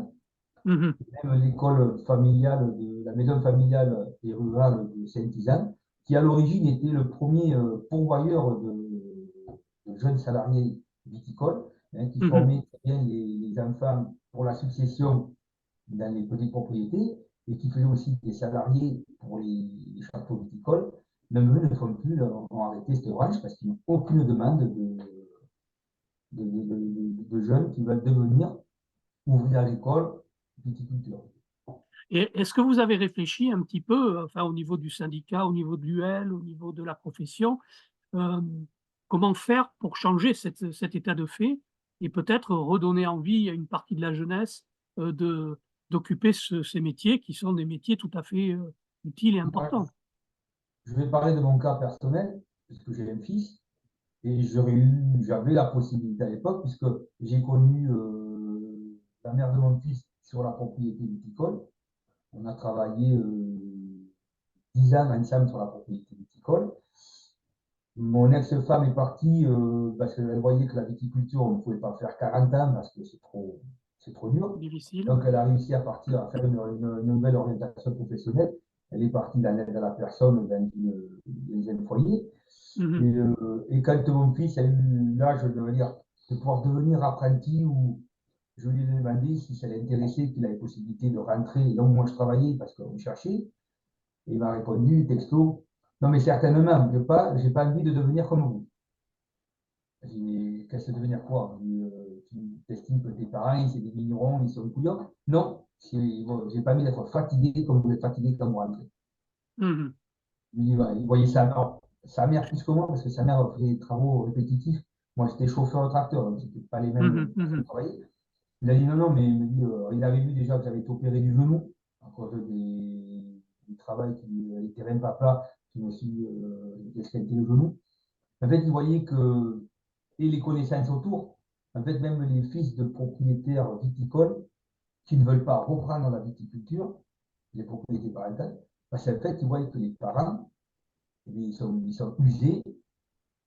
Mhm. Même l'école familiale, la maison familiale et rurale de Saint-Izan, qui à l'origine était le premier pourvoyeur de jeunes salariés viticoles, hein, qui Mhm. formait très bien les enfants pour la succession dans les petites propriétés et qui faisait aussi des salariés pour les châteaux viticoles. Même eux ne font plus, ont arrêté cette branche parce qu'ils n'ont aucune demande de jeunes qui veulent devenir ouvriers agricole, viticulture. Et est-ce que vous avez réfléchi un petit peu, enfin, au niveau du syndicat, au niveau de l'UL, au niveau de la profession, euh, comment faire pour changer cet état de fait et peut-être redonner envie à une partie de la jeunesse d'occuper ces métiers qui sont des métiers tout à fait utiles et importants? Je vais parler de mon cas personnel, puisque j'ai un fils, et j'avais la possibilité à l'époque, puisque j'ai connu la mère de mon fils sur la propriété viticole. On a travaillé 10 ans ensemble sur la propriété viticole. Mon ex-femme est partie parce qu'elle voyait que la viticulture, on ne pouvait pas faire 40 ans parce que c'est trop dur. Difficile. Donc, elle a réussi à partir, à faire une nouvelle orientation professionnelle. Elle est partie dans l'aide à la personne dans un foyer. Mhm. Et quand mon fils a eu l'âge de pouvoir devenir apprenti, ou je lui ai demandé si ça l'intéressait, qu'il avait possibilité de rentrer. Et donc, moi, je travaillais parce qu'on cherchait. Et il m'a répondu, texto, non, mais certainement, j'ai pas envie de devenir comme vous. J'ai dit, qu'est-ce que devenir quoi? Tu t'estimes que tes parents, c'est des vignerons, ils sont couillons? Non, bon, j'ai pas envie d'être fatigué comme vous êtes fatigué quand vous rentrez. Mhm. Il voyait ça. Alors, sa mère plus que moi, parce que sa mère faisait des travaux répétitifs. Moi, j'étais chauffeur de tracteur, donc c'était pas les mêmes Mhm. façons de Mhm. travailler. Il a dit non, non, mais il, me dit, il avait vu déjà que j'avais été opéré du genou à cause du travail les terrains pas plats qui me suis esquinté le genou. En fait, il voyait que, et les connaissances autour, en fait, même les fils de propriétaires viticoles qui ne veulent pas reprendre la viticulture, les propriétés parentales, parce qu'en fait, ils voient que les parents, eh bien, ils sont usés,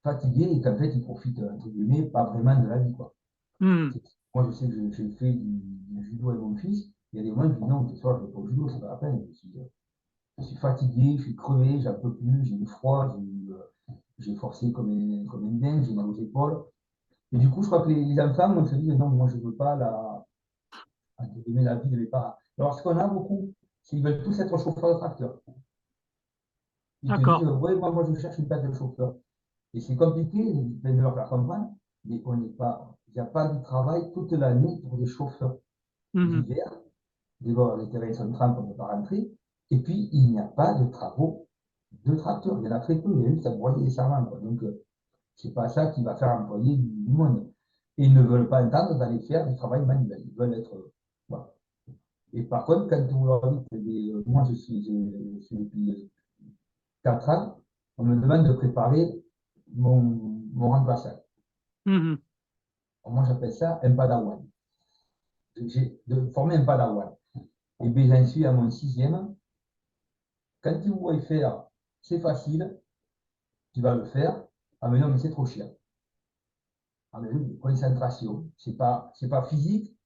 fatigués, et qu'en fait, ils profitent, entre guillemets, pas vraiment de la vie, quoi. Mhm. Moi, je sais que j'ai fait du judo avec mon fils. Il y a des moments, je dis non, ce soir, je ne vais pas au judo, c'est pas la peine. Je suis fatigué, je suis crevé, j'en peux plus, j'ai eu froid, j'ai forcé comme un dingue, j'ai mal aux épaules. Et du coup, je crois que les enfants, on se dit non, moi, je ne veux pas entre guillemets, la vie de mes parents. Alors, ce qu'on a beaucoup, c'est qu'ils veulent tous être chauffeurs de tracteur. Ils te disent, D'accord. ouais, moi, je cherche une place de chauffeur. Et c'est compliqué de leur faire comprendre, mais on n'est pas, il n'y a pas de travail toute l'année pour des chauffeurs. Mhm. L'hiver, d'abord, les terrains sont trempés, on ne peut pas rentrer. Et puis, il n'y a pas de travaux de tracteur. Il y en a très peu. Il y a juste à broyer les serments. Donc, c'est pas ça qui va faire employer du monde. Et ils ne veulent pas entendre d'aller faire du travail manuel. Ils veulent être. Voilà. Et par contre, quand vous leur dites, moi, je suis depuis 4 ans, on me demande de préparer mon remplaçant. Mhm. Moi, j'appelle ça un padawan. J'ai de former un padawan. Et bien, j'en suis à mon 6e. Quand tu vois faire, c'est facile, tu vas le faire. Ah, mais non, mais c'est trop cher. Ah, mais oui, concentration. C'est pas physique,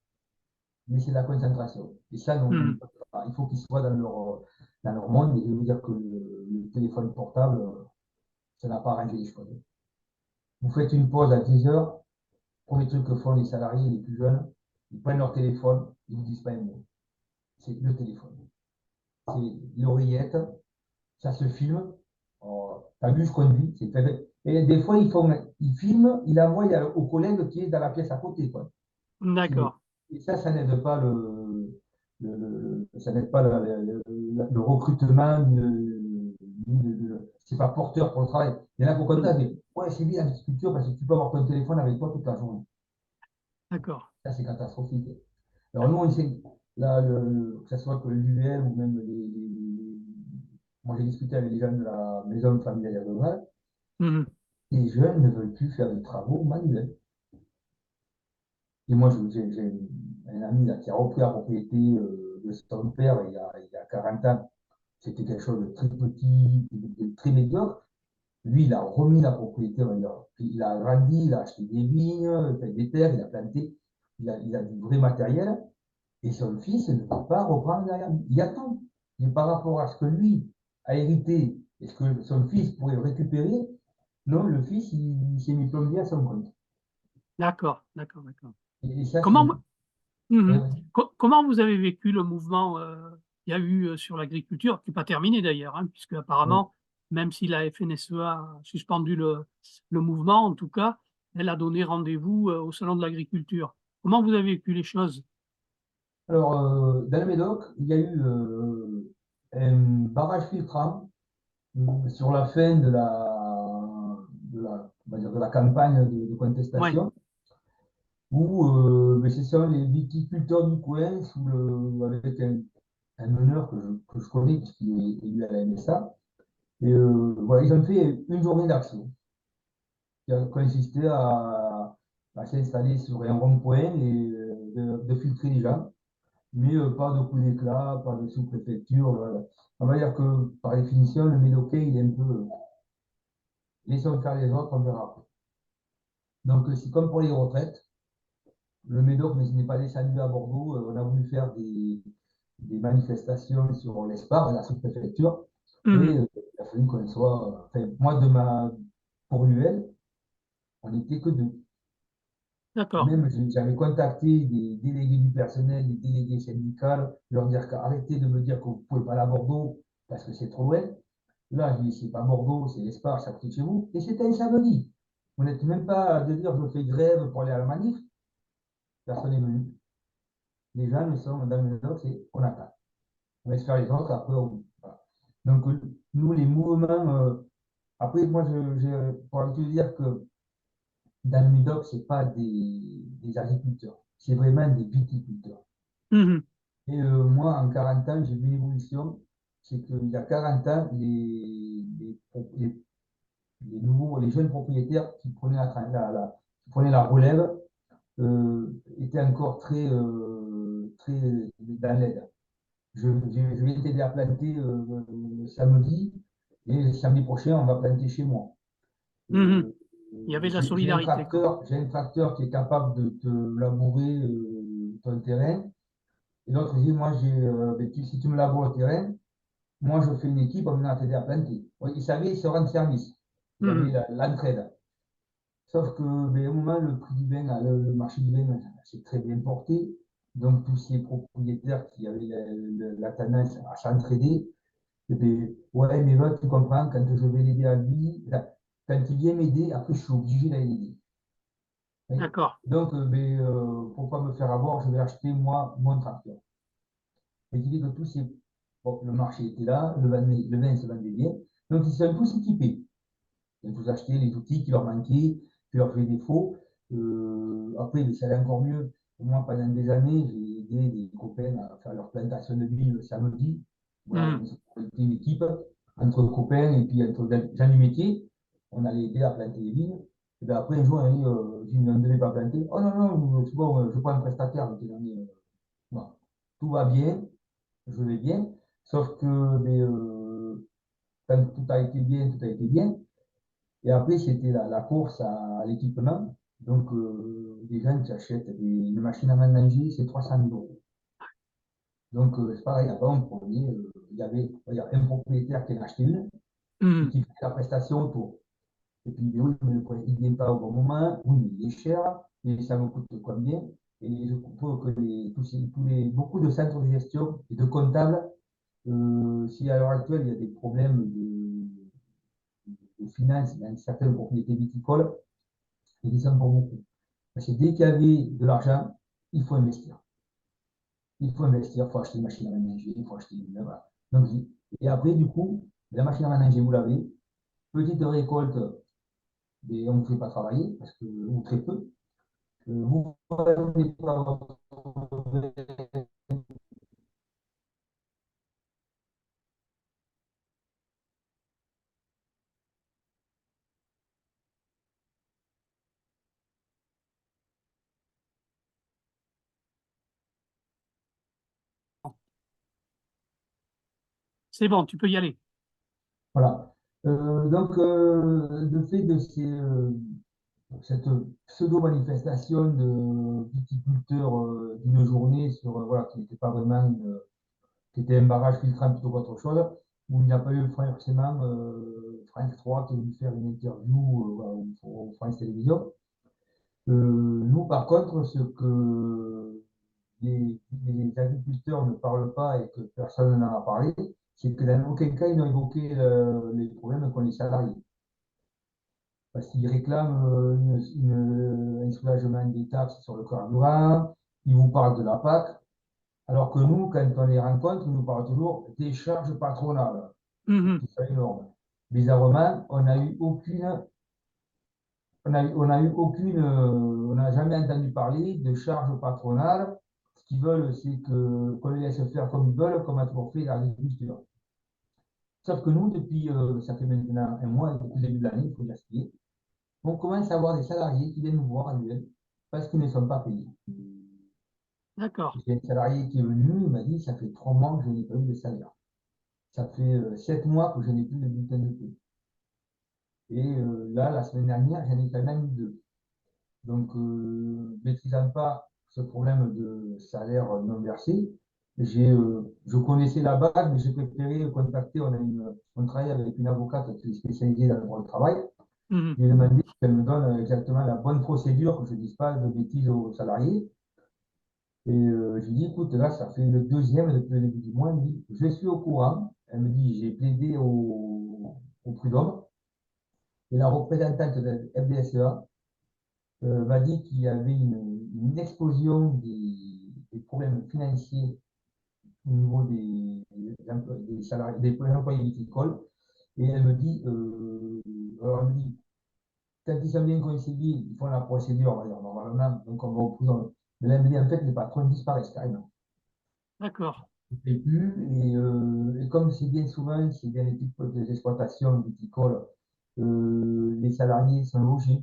mais c'est la concentration. Et ça, non, Mhm. il faut qu'ils soient dans leur monde. Et je veux dire que le téléphone portable, ça n'a pas arrangé les choses. Vous faites une pause à 10 heures, premier truc que font les salariés les plus jeunes, ils prennent leur téléphone, ils ne vous disent pas un mot. C'est le téléphone. C'est l'oreillette, ça se filme. Oh, t'as vu, je conduis, c'est très bien. Et des fois, ils filment, ils envoient au collègue qui est dans la pièce à côté, quoi. D'accord. Et ça n'aide pas ça n'aide pas le recrutement, c'est pas porteur pour le travail. Il y en a beaucoup de Mm. ça, mais ouais, c'est bien l'agriculture parce que tu peux avoir ton téléphone avec toi toute la journée. D'accord. Ça, c'est catastrophique. Alors, nous, on essaie, là, que ce soit que l'UL ou même moi, j'ai discuté avec les jeunes de la maison familiale agricole, Mhm. les jeunes ne veulent plus faire des travaux manuels. Et moi, j'ai un ami là, qui a repris la propriété de son père il y a 40 ans. C'était quelque chose de très petit, de très médiocre. Lui, il a remis la propriété, on va dire. Puis il a agrandi, il a acheté des vignes, des terres, il a planté, il a du vrai matériel. Et son fils ne peut pas reprendre derrière. Il y a tout. Mais par rapport à ce que lui a hérité et ce que son fils pourrait récupérer, non, le fils, il s'est mis plombier à son compte. D'accord. D'accord. D'accord. Et ça, c'est. Comment, Mhm. Ouais, Comment vous avez vécu le mouvement qu'il y a eu sur l'agriculture, qui n'est pas terminé d'ailleurs, hein, puisque ouais. apparemment, même si la FNSEA a suspendu le mouvement, en tout cas, elle a donné rendez-vous au Salon de l'agriculture. Comment vous avez vécu les choses? Alors, dans le Médoc, il y a eu un barrage filtrant sur la fin on va dire de la campagne de Oui. contestation, où mais ce sont les viticulteurs du coin, avec un meneur que je connais, qui est élu à la MSA. Et voilà, ils ont fait une journée d'action qui a consisté à s'installer sur un rond-point et de filtrer les gens, mais pas de coup d'éclat, pas de sous-préfecture. Voilà. On va dire que par définition, le Médocain, il est un peu laissons faire les autres, on verra après. Donc, c'est comme pour les retraites. Le Médoc n'est pas descendu à Bordeaux. On a voulu faire des manifestations sur l'ESPAR, la sous-préfecture. Et Mhm. il a fallu qu'on soit. Enfin, moi, pour l'UL, on n'était que deux. Et D'accord. même, j'avais contacté des délégués du personnel, des délégués syndicaux, leur dire qu'arrêtez de me dire que vous ne pouvez pas aller à Bordeaux parce que c'est trop loin. Là, je dis, c'est pas Bordeaux, c'est l'Espar, ça côté de chez vous. Et c'était un samedi. Vous n'êtes même pas de dire, je fais grève pour aller à la manif. Personne n'est venu. Les gens, ils sont dans le Nord, c'est on attend. On laisse faire les autres, après, voilà. Donc, nous, les mouvements, après, moi, j'ai pour habitude de dire que dans le Médoc, ce n'est pas des agriculteurs, c'est vraiment des viticulteurs. Mhm. Et moi, en 40 ans, j'ai vu une évolution. C'est qu'il y a 40 ans, les jeunes propriétaires qui prenaient qui prenaient la relève étaient encore très dans l'aide. Je vais t'aider à planter samedi, et le samedi prochain, on va planter chez moi. Mhm. Euh, Il y avait de la solidarité, quoi. j'ai un tracteur qui est capable de te labourer ton terrain. Et l'autre dit, moi, si tu me laboures le terrain, moi, je fais une équipe, on va t'aider à planter. Ouais, ils savaient se rendre service. Il y avait Mhm. l'entraide. Sauf que, ben, au moment, le prix du vin, le marché du vin s'est très bien porté. Donc, tous ces propriétaires qui avaient la tendance à s'entraider, c'était, ouais, mais là, tu comprends, quand je vais l'aider à lui, là, quand il vient m'aider, après, je suis obligé d'aller l'aider. Oui. D'accord. Donc, pour ne pas me faire avoir, je vais acheter, moi, mon tracteur. Et qui dit que bon, le marché était là, le vin se vendait bien. Donc, ils sont tous équipés. Ils ont tous acheté les outils qui leur manquaient, qui leur faisaient défaut. Après, ça allait encore mieux. Moi, pendant des années, j'ai aidé des copains à faire leur plantation de billes le samedi. Voilà, Mhm. on s'est une équipe entre copains et puis entre gens du métier. On allait aider à planter les vignes. Et bien après, un jour, on a dit, on ne devait pas planter. Oh non, non, c'est bon, je prends un prestataire. Donc, voilà. Tout va bien, je vais bien. Sauf que quand tout a été bien, tout a été bien. Et après, c'était la course à l'équipement. Donc, des gens qui achètent une machine à manger, c'est 300 000 euros. Donc, c'est pareil, avant, il y avait un propriétaire qui en a acheté une et Mhm. qui fait la prestation autour. Et puis, ben oui, mais le projet, il ne vient pas au bon moment, oui, mais il est cher, et ça me coûte combien? Et je trouve que beaucoup de centres de gestion et de comptables, si à l'heure actuelle, il y a des problèmes de finances dans certaines propriétés viticoles, ils y sont pour beaucoup. Parce que dès qu'il y avait de l'argent, il faut investir. Il faut investir, il faut acheter une machine à ménager, il faut acheter une. Voilà. Donc, et après, du coup, la machine à ménager, vous l'avez. Petite récolte, et on ne vous fait pas travailler, parce que, ou très peu. Vous n'avez pas. C'est bon, tu peux y aller. Voilà. Donc, le fait de cette pseudo-manifestation de viticulteurs d'une journée sur, voilà, qui n'était pas vraiment qui était un barrage filtrant plutôt qu'autre chose, où il n'y a pas eu forcément Franck 3 qui est venu faire une interview voilà, au France Télévisions. Nous, par contre, ce que les agriculteurs ne parlent pas et que personne n'en a parlé, c'est que dans aucun cas, ils n'ont évoqué les problèmes qu'ont les salariés. Parce qu'ils réclament un soulagement des taxes sur le carburant, ils vous parlent de la PAC, alors que nous, quand on les rencontre, ils nous parlent toujours des charges patronales, Mhm. qui sont énormes. Bizarrement, on n'a jamais entendu parler de charges patronales. Ce qu'ils veulent, c'est qu'on les laisse faire comme ils veulent, comme a toujours fait l'agriculture. Sauf que nous, depuis, ça fait maintenant un mois, depuis le début de l'année, il faut dire ce qui est, on commence à avoir des salariés qui viennent nous voir annuels parce qu'ils ne sont pas payés. D'accord. J'ai un salarié qui est venu, il m'a dit, ça fait 3 mois que je n'ai pas eu de salaire. Ça fait 7 mois que je n'ai plus de bulletin de paie. Et là, la semaine dernière, j'en ai quand même eu 2. Donc, maîtrisant pas ce problème de salaire non versé, je connaissais la base, mais j'ai préféré contacter. On travaille avec une avocate qui est spécialisée dans le droit du travail. Mhm. Je lui ai demandé qu'elle me donne exactement la bonne procédure, que je ne dise pas de bêtises aux salariés. Et je lui ai dit, écoute, là, ça fait le deuxième depuis le début du mois. Elle me dit, je suis au courant. Elle me dit, j'ai plaidé au prud'homme. Et la représentante de la FDSEA m'a dit qu'il y avait une explosion des problèmes financiers au niveau des salariés, des employés viticoles. Et elle me dit, alors elle me dit, quand ils sont bien conseillés, ils font la procédure, on va dire, normalement, donc on va au prud'homme. Mais là, elle me dit, en fait, les patrons disparaissent carrément. D'accord. Et plus, et comme c'est bien souvent, c'est bien les types d'exploitation viticole, les salariés sont logés.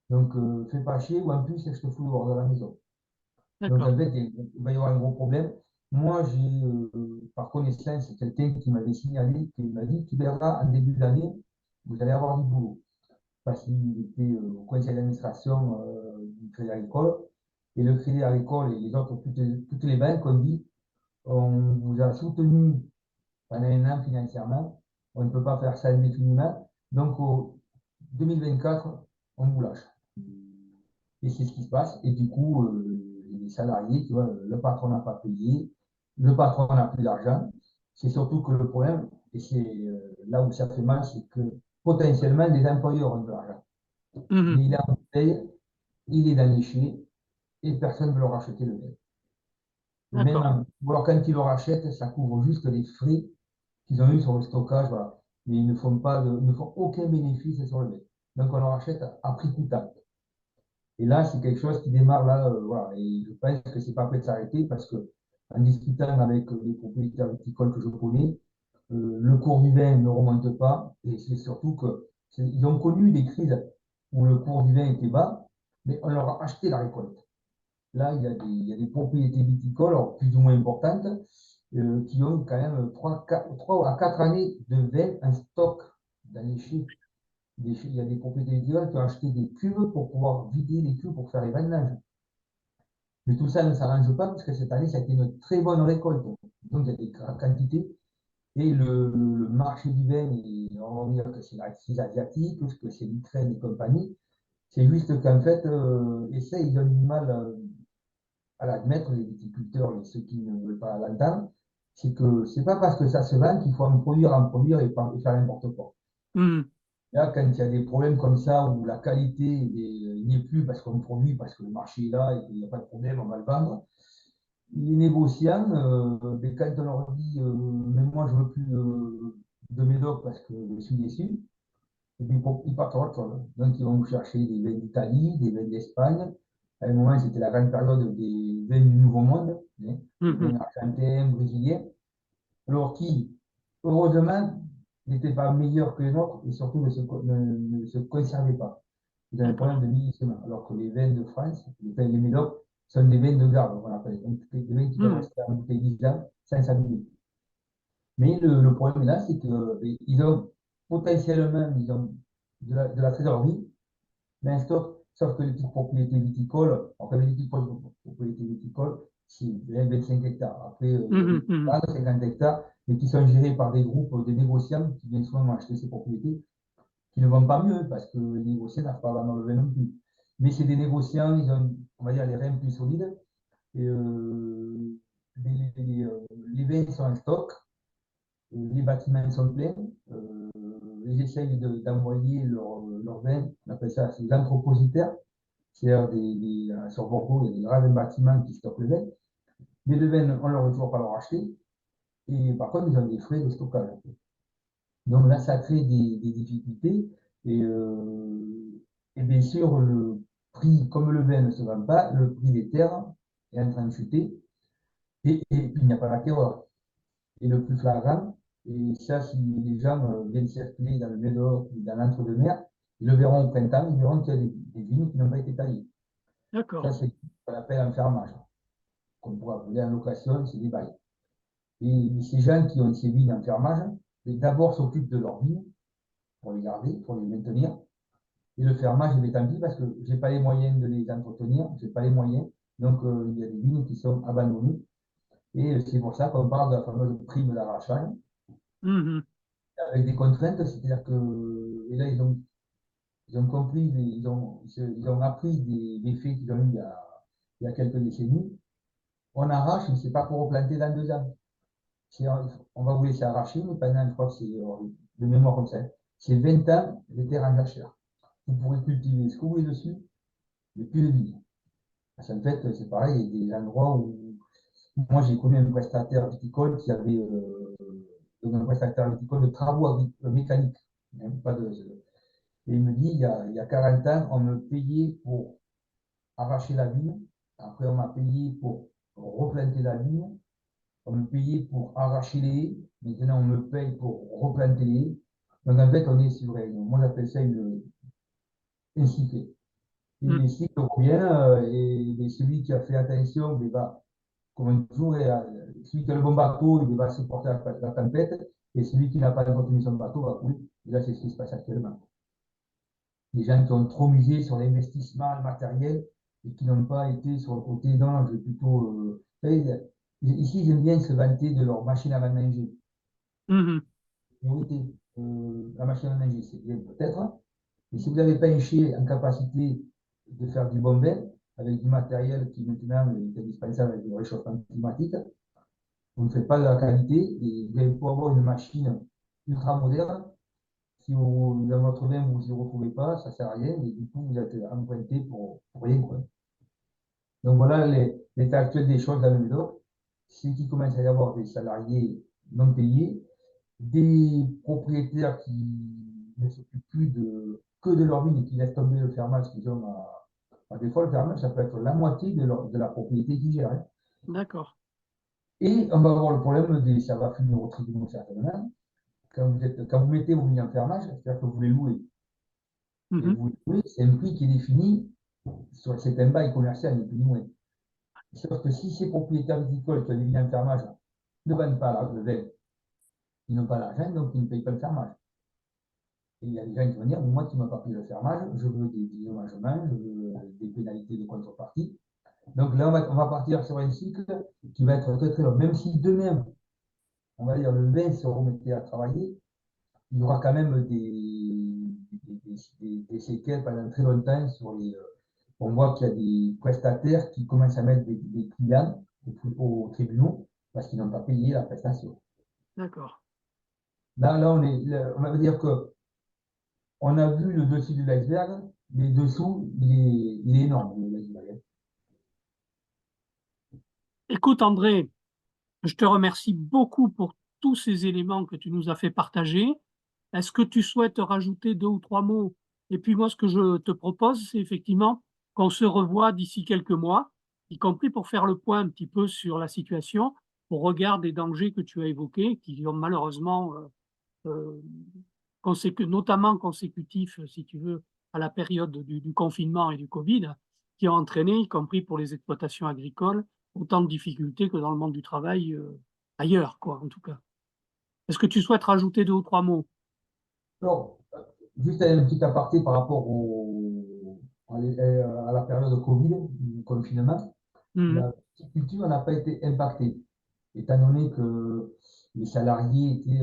Donc, fais pas chier, ou en plus, je te fous dehors de la maison. Donc, D'accord. en fait, il va y avoir un gros problème. Moi, j'ai, par connaissance, quelqu'un qui m'avait signalé, qui m'a dit, tu verras, en début d'année, vous allez avoir du boulot. Parce qu'il était au conseil d'administration du Crédit Agricole. Et le Crédit Agricole et les autres, toutes les banques ont dit, on vous a soutenu pendant un an financièrement, on ne peut pas faire ça indéfiniment. Donc, au 2024, on vous lâche. Et c'est ce qui se passe. Et du coup, les salariés, tu vois, le patron n'a pas payé, le patron n'a plus d'argent. C'est surtout que le problème, et c'est là où ça fait mal, c'est que potentiellement, les employeurs ont de l'argent. Mhm. Mais il est en bouteille, il est dans les chiens, et personne ne veut leur acheter le lait. D'accord. Ou alors quand ils le rachètent, ça couvre juste les frais qu'ils ont eu sur le stockage, voilà. Mais ils ne font aucun bénéfice sur le lait. Donc on leur achète à prix coûtable. Et là, c'est quelque chose qui démarre là, voilà. Et je pense que c'est pas prêt de s'arrêter parce que en discutant avec les propriétaires viticoles que je connais, le cours du vin ne remonte pas. Et c'est surtout qu'ils ont connu des crises où le cours du vin était bas, mais on leur a acheté la récolte. Là, il y a des propriétés viticoles, alors plus ou moins importantes, qui ont quand même 3 à 4 années de vin en stock dans les chais. Il y a des propriétés viticoles qui ont acheté des cuves pour pouvoir vider les cuves pour faire les vendanges. Mais tout ça ne s'arrange pas parce que cette année, ça a été une très bonne récolte. Donc, il y a des quantités. Et le marché du vin, on va dire que c'est la crise asiatique, que c'est l'Ukraine et compagnie. C'est juste qu'en fait, et ça, ils ont du mal à l'admettre, les viticulteurs, ceux qui ne veulent pas l'entendre, c'est que c'est pas parce que ça se vend qu'il faut en produire et faire n'importe quoi. Mhm. Là, quand il y a des problèmes comme ça, où la qualité n'y est plus parce qu'on produit, parce que le marché est là et qu'il n'y a pas de problème, on va le vendre, les négociants, ben, quand on leur dit mais moi je veux plus de médoc parce que je suis déçu, et puis ils partent sur autre chose. Donc ils vont chercher des vins d'Italie, des vins d'Espagne. À un moment, c'était la grande période des vins du Nouveau Monde, hein, des Mhm. vins argentins, brésiliens, alors qui, heureusement, n'étaient pas meilleurs que les nôtres et surtout ne se conservaient pas. Ils ont un D'accord. problème de vieillissement, alors que les vins de France, les médocs, sont des vins de garde, on appelle. Donc, des vins qui peuvent Mhm. rester en bouteille 10 ans sans s'abîmer. Mais le problème là, c'est qu'ils ont potentiellement de la trésorerie, mais un stock, sauf que les petites propriétés viticoles, enfin les petites propriétés viticoles, c'est 20-25 hectares. Après, Mhm. Mhm. 50 hectares, mais qui sont gérés par des groupes, des négociants qui viennent souvent acheter ces propriétés, qui ne vendent pas mieux parce que les négociants n'arrivent pas à vendre le vin non plus. Mais c'est des négociants, ils ont, on va dire, les reins plus solides. Et les vins sont en stock, les bâtiments sont pleins, ils essayent d'envoyer leur vin, on appelle ça des entrepositaires, c'est-à-dire sur Bordeaux, il y a des grands bâtiments qui stockent le vin. Mais le vin, on ne leur toujours pas leur acheter. Et par contre, ils ont des frais de stockage. Donc là, ça crée des difficultés. Et, et bien sûr, le prix, comme le vin ne se vend pas, le prix des terres est en train de chuter. Et puis, il n'y a pas la terreur. Et le plus flagrant, et ça, si les gens viennent circuler dans le Médoc ou dans l'entre-deux-mer, ils le verront au printemps, ils verront qu'il y a des vignes qui n'ont pas été taillées. Ça, D'accord. c'est ce qu'on appelle un fermage, qu'on pourrait appeler en location, c'est des bails. Et ces gens qui ont ces vignes en fermage, d'abord s'occupent de leurs vignes pour les garder, pour les maintenir. Et le fermage, eh tant pis parce que je n'ai pas les moyens de les entretenir, je n'ai pas les moyens. Donc, il y a des vignes qui sont abandonnées. Et c'est pour ça qu'on parle de la fameuse prime d'arrachage, Mhm. avec des contraintes, c'est-à-dire que, et là, ils ont compris, ils ont appris des faits qu'ils ont eu il y a quelques décennies. On arrache, mais ce n'est pas pour replanter dans 2 ans. On va vous laisser arracher, mais pendant, je crois que c'est de mémoire comme ça, c'est 20 ans, les terres en jachère. Vous pourrez cultiver ce que vous voulez dessus, mais plus de vie. Parce qu'en fait, c'est pareil, il y a des endroits où. Moi, j'ai connu un prestataire viticole qui avait un prestataire viticole de travaux mécaniques. Hein, pas de, et il me dit, il y a 40 ans, on me payait pour arracher la vigne. Après, on m'a payé pour replanter la vigne. On me payait pour arracher les haies. Maintenant, on me paye pour replanter les haies. Donc, en fait, on est sur moi, j'appelle ça un cycle. Et Mhm. les cycles reviennent, et celui qui a fait attention, ben, comme toujours, celui qui a le bon bateau, il va supporter la tempête, et celui qui n'a pas entretenu son bateau va couler. Et là, c'est ce qui se passe actuellement. Les gens qui ont trop misé sur l'investissement, le matériel, et qui n'ont pas été sur le côté, non, je vais plutôt. Ici, ils aiment bien se vanter de leur machine à manger. Mhm. Priorité, la machine à manger, c'est bien peut-être, mais si vous n'avez pas un chien en capacité de faire du bon vin, avec du matériel qui maintenant est indispensable avec le réchauffement climatique, vous ne faites pas de la qualité et vous allez pouvoir avoir une machine ultra moderne. Si vous, dans votre vin, vous ne vous y retrouvez pas, ça ne sert à rien et du coup, vous êtes emprunté pour rien, quoi. Donc voilà l'état actuel des choses dans le Médoc. C'est qu'il commence à y avoir des salariés non payés, des propriétaires qui ne s'occupent plus que de leur vie et qui laissent tomber le fermage qu'ils ont des fois, le fermage, ça peut être la moitié de la propriété qu'ils gèrent, hein. D'accord. Et on va avoir le problème ça va finir au tribunal certainement. Quand vous mettez vos vignes en fermage, c'est-à-dire que vous les louez. Et Mhm. vous les louez, c'est un prix qui est défini c'est un bail commercial, ni plus ni moins. Sauf que si ces propriétaires viticoles qui ont des vignes en fermage ne vendent pas le vin, ils n'ont pas l'argent, donc ils ne payent pas le fermage. Et il y a des gens qui vont dire, moi qui ne m'as pas payé le fermage, je veux des dédommagements, je veux des pénalités de contrepartie. Donc là, on va partir sur un cycle qui va être très très long. Même si demain, on va dire, le 20 se remettait à travailler, il y aura quand même des séquelles pendant très longtemps sur les. On voit qu'il y a des prestataires qui commencent à mettre des clients aux tribunaux parce qu'ils n'ont pas payé la prestation. D'accord. Là, on va dire que on a vu le dessus de l'iceberg, mais dessous, il est énorme, l'iceberg. Écoute, André, je te remercie beaucoup pour tous ces éléments que tu nous as fait partager. Est-ce que tu souhaites rajouter deux ou trois mots? Et puis moi, ce que je te propose, c'est effectivement qu'on se revoie d'ici quelques mois, y compris pour faire le point un petit peu sur la situation, au regard des dangers que tu as évoqués, qui ont malheureusement, euh, notamment consécutifs, si tu veux, à la période du confinement et du Covid, qui ont entraîné, y compris pour les exploitations agricoles, autant de difficultés que dans le monde du travail ailleurs, quoi, en tout cas. Est-ce que tu souhaites rajouter deux ou trois mots? Alors, juste un petit aparté par rapport à la période de Covid, du confinement. Mhm. La viticulture n'a pas été impactée, étant donné que les salariés étaient.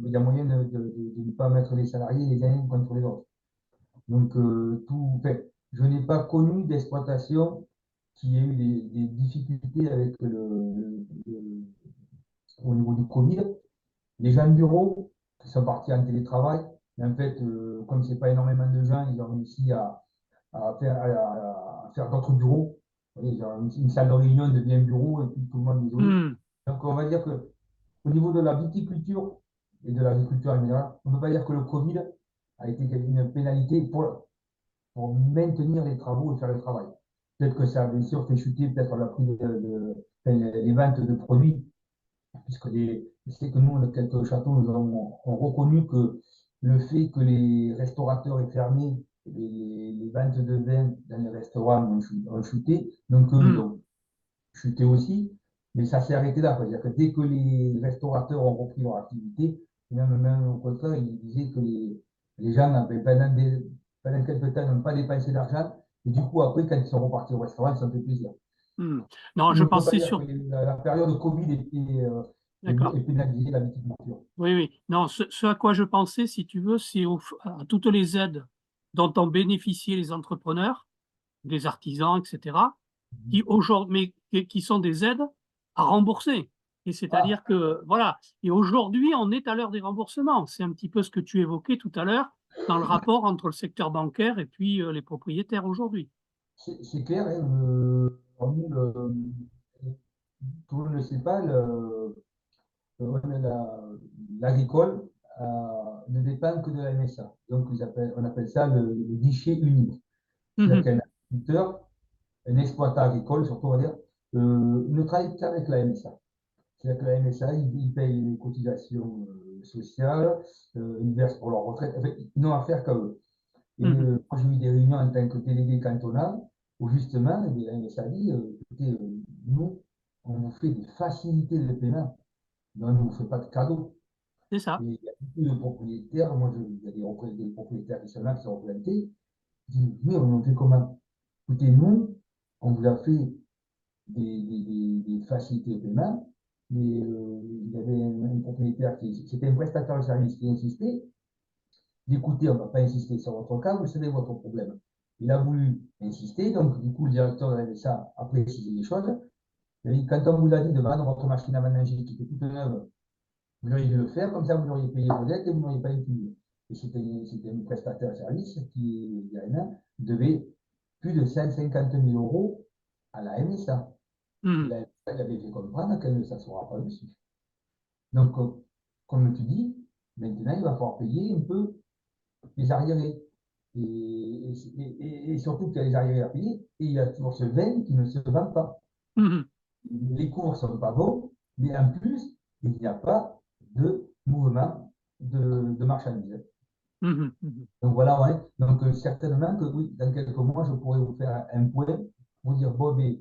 Il y a moyen de ne pas mettre les salariés les uns contre les autres. Donc, fait, je n'ai pas connu d'exploitation qui ait eu des difficultés avec au niveau du Covid. Les gens de bureau qui sont partis en télétravail, mais en fait, comme ce n'est pas énormément de gens, ils ont réussi à faire d'autres bureaux. Vous voyez, genre une salle de réunion devient un bureau et puis tout le monde est isolé. Mhm. Donc, on va dire que au niveau de la viticulture et de l'agriculture en général, on ne peut pas dire que le Covid a été une pénalité pour maintenir les travaux et faire le travail. Peut-être que ça a bien sûr fait chuter peut-être la prix enfin, les ventes de produits, puisque je sais que nous, quelques châteaux, nous ont reconnu que le fait que les restaurateurs aient fermé, les ventes de vin dans les restaurants ont chuté, donc eux, ils Mhm. ont chuté aussi, mais ça s'est arrêté là. C'est-à-dire que dès que les restaurateurs ont repris leur activité, même au contraire, ils disaient que les gens avaient pendant quelques temps n'ont pas dépensé d'argent, et du coup, après, quand ils sont repartis au restaurant, ils se sont fait plaisir. Mhm. Non, On je ne peut pas pensais dire que sur... la période Covid D'accord. ait pénalisé la viticulture. Oui, oui. Non, ce à quoi je pensais, si tu veux, c'est à toutes les aides dont ont bénéficié les entrepreneurs, des artisans, etc., qui aujourd'hui, mais qui sont des aides à rembourser. Et Ah, c'est-à-dire que, voilà. Et aujourd'hui, on est à l'heure des remboursements. C'est un petit peu ce que tu évoquais tout à l'heure dans le rapport entre le secteur bancaire et puis les propriétaires aujourd'hui. c'est clair, hein, tout le monde ne sait pas, l'agricole ne dépend que de la MSA. Donc, on appelle ça le guichet unique. C'est-à-dire Mhm. qu'un agriculteur, un exploitant agricole, surtout, on va dire, ne travaille qu'avec la MSA. C'est-à-dire que la MSA, ils payent les cotisations sociales, ils versent pour leur retraite. Enfin, ils n'ont affaire qu'à eux. Et Mhm. moi, j'ai eu des réunions en tant que délégué cantonal où justement, la MSA dit, écoutez, nous, on vous fait des facilités de paiement, mais on ne vous fait pas de cadeaux. C'est ça. Et il y a beaucoup de propriétaires, il y a des propriétaires qui sont là, qui sont représentés, qui disent, oui, on en fait comment? Écoutez, nous, on vous a fait des facilités de paiement, mais il y avait un propriétaire c'était un prestataire de service qui insistait, d'écouter, on ne va pas insister sur votre cas, vous savez votre problème. Il a voulu insister, donc du coup, le directeur de la MSA a précisé les choses. Et quand on vous a dit de vendre votre machine à ménager qui était toute neuve, vous auriez dû le faire, comme ça vous auriez payé vos dettes et vous n'auriez pas utilisé. Et c'était un prestataire de service qui, il y a un an, devait plus de 150 000 euros à la MSA. Et Mhm. la MSA avait fait comprendre qu'elle ne s'assurera pas dessus. Donc, comme tu dis, maintenant, il va falloir payer un peu les arriérés. Et surtout qu'il y a les arriérés à payer, et il y a toujours ce vin qui ne se vend pas. Mhm. Les cours ne sont pas bons, mais en plus, il n'y a pas de mouvement de marchandises. Mhm. Mhm. Donc voilà, ouais. Donc certainement que oui, dans quelques mois, je pourrais vous faire un point, vous dire, bon, mais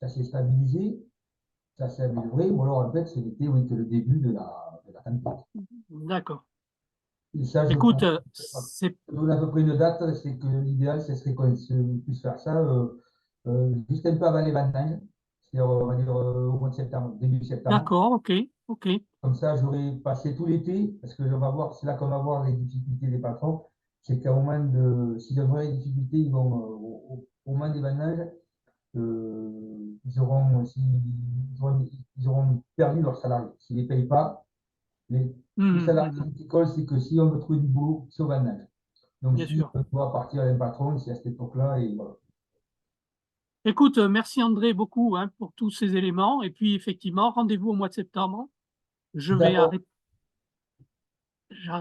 ça s'est stabilisé, ça s'est amélioré, ou alors en fait, c'était oui, que le début de la tempête. D'accord. Et ça, je Écoute, pourrais donner à peu près une date, c'est que l'idéal, ce serait qu'on puisse faire ça juste un peu avant les vendanges, c'est-à-dire, on va dire au mois de septembre, début septembre. d'accord, ok, Ok. Comme ça, j'aurais passé tout l'été, parce que c'est là qu'on va voir les difficultés des patrons. C'est qu'au moment s'ils ont vraiment des difficultés, ils vont, au moment des vannages, ils auront perdu leurs salariés. S'ils ne les payent pas, les Mhm, salariés mhm. viticoles, c'est que si on veut trouver du boulot, c'est au vannage. Donc, Bien si sûr. on doit partir d'un patron, c'est à cette époque-là, et voilà. Écoute, merci André beaucoup hein, pour tous ces éléments. Et puis effectivement, rendez-vous au mois de septembre. Je vais D'accord. arrêter. J'arrête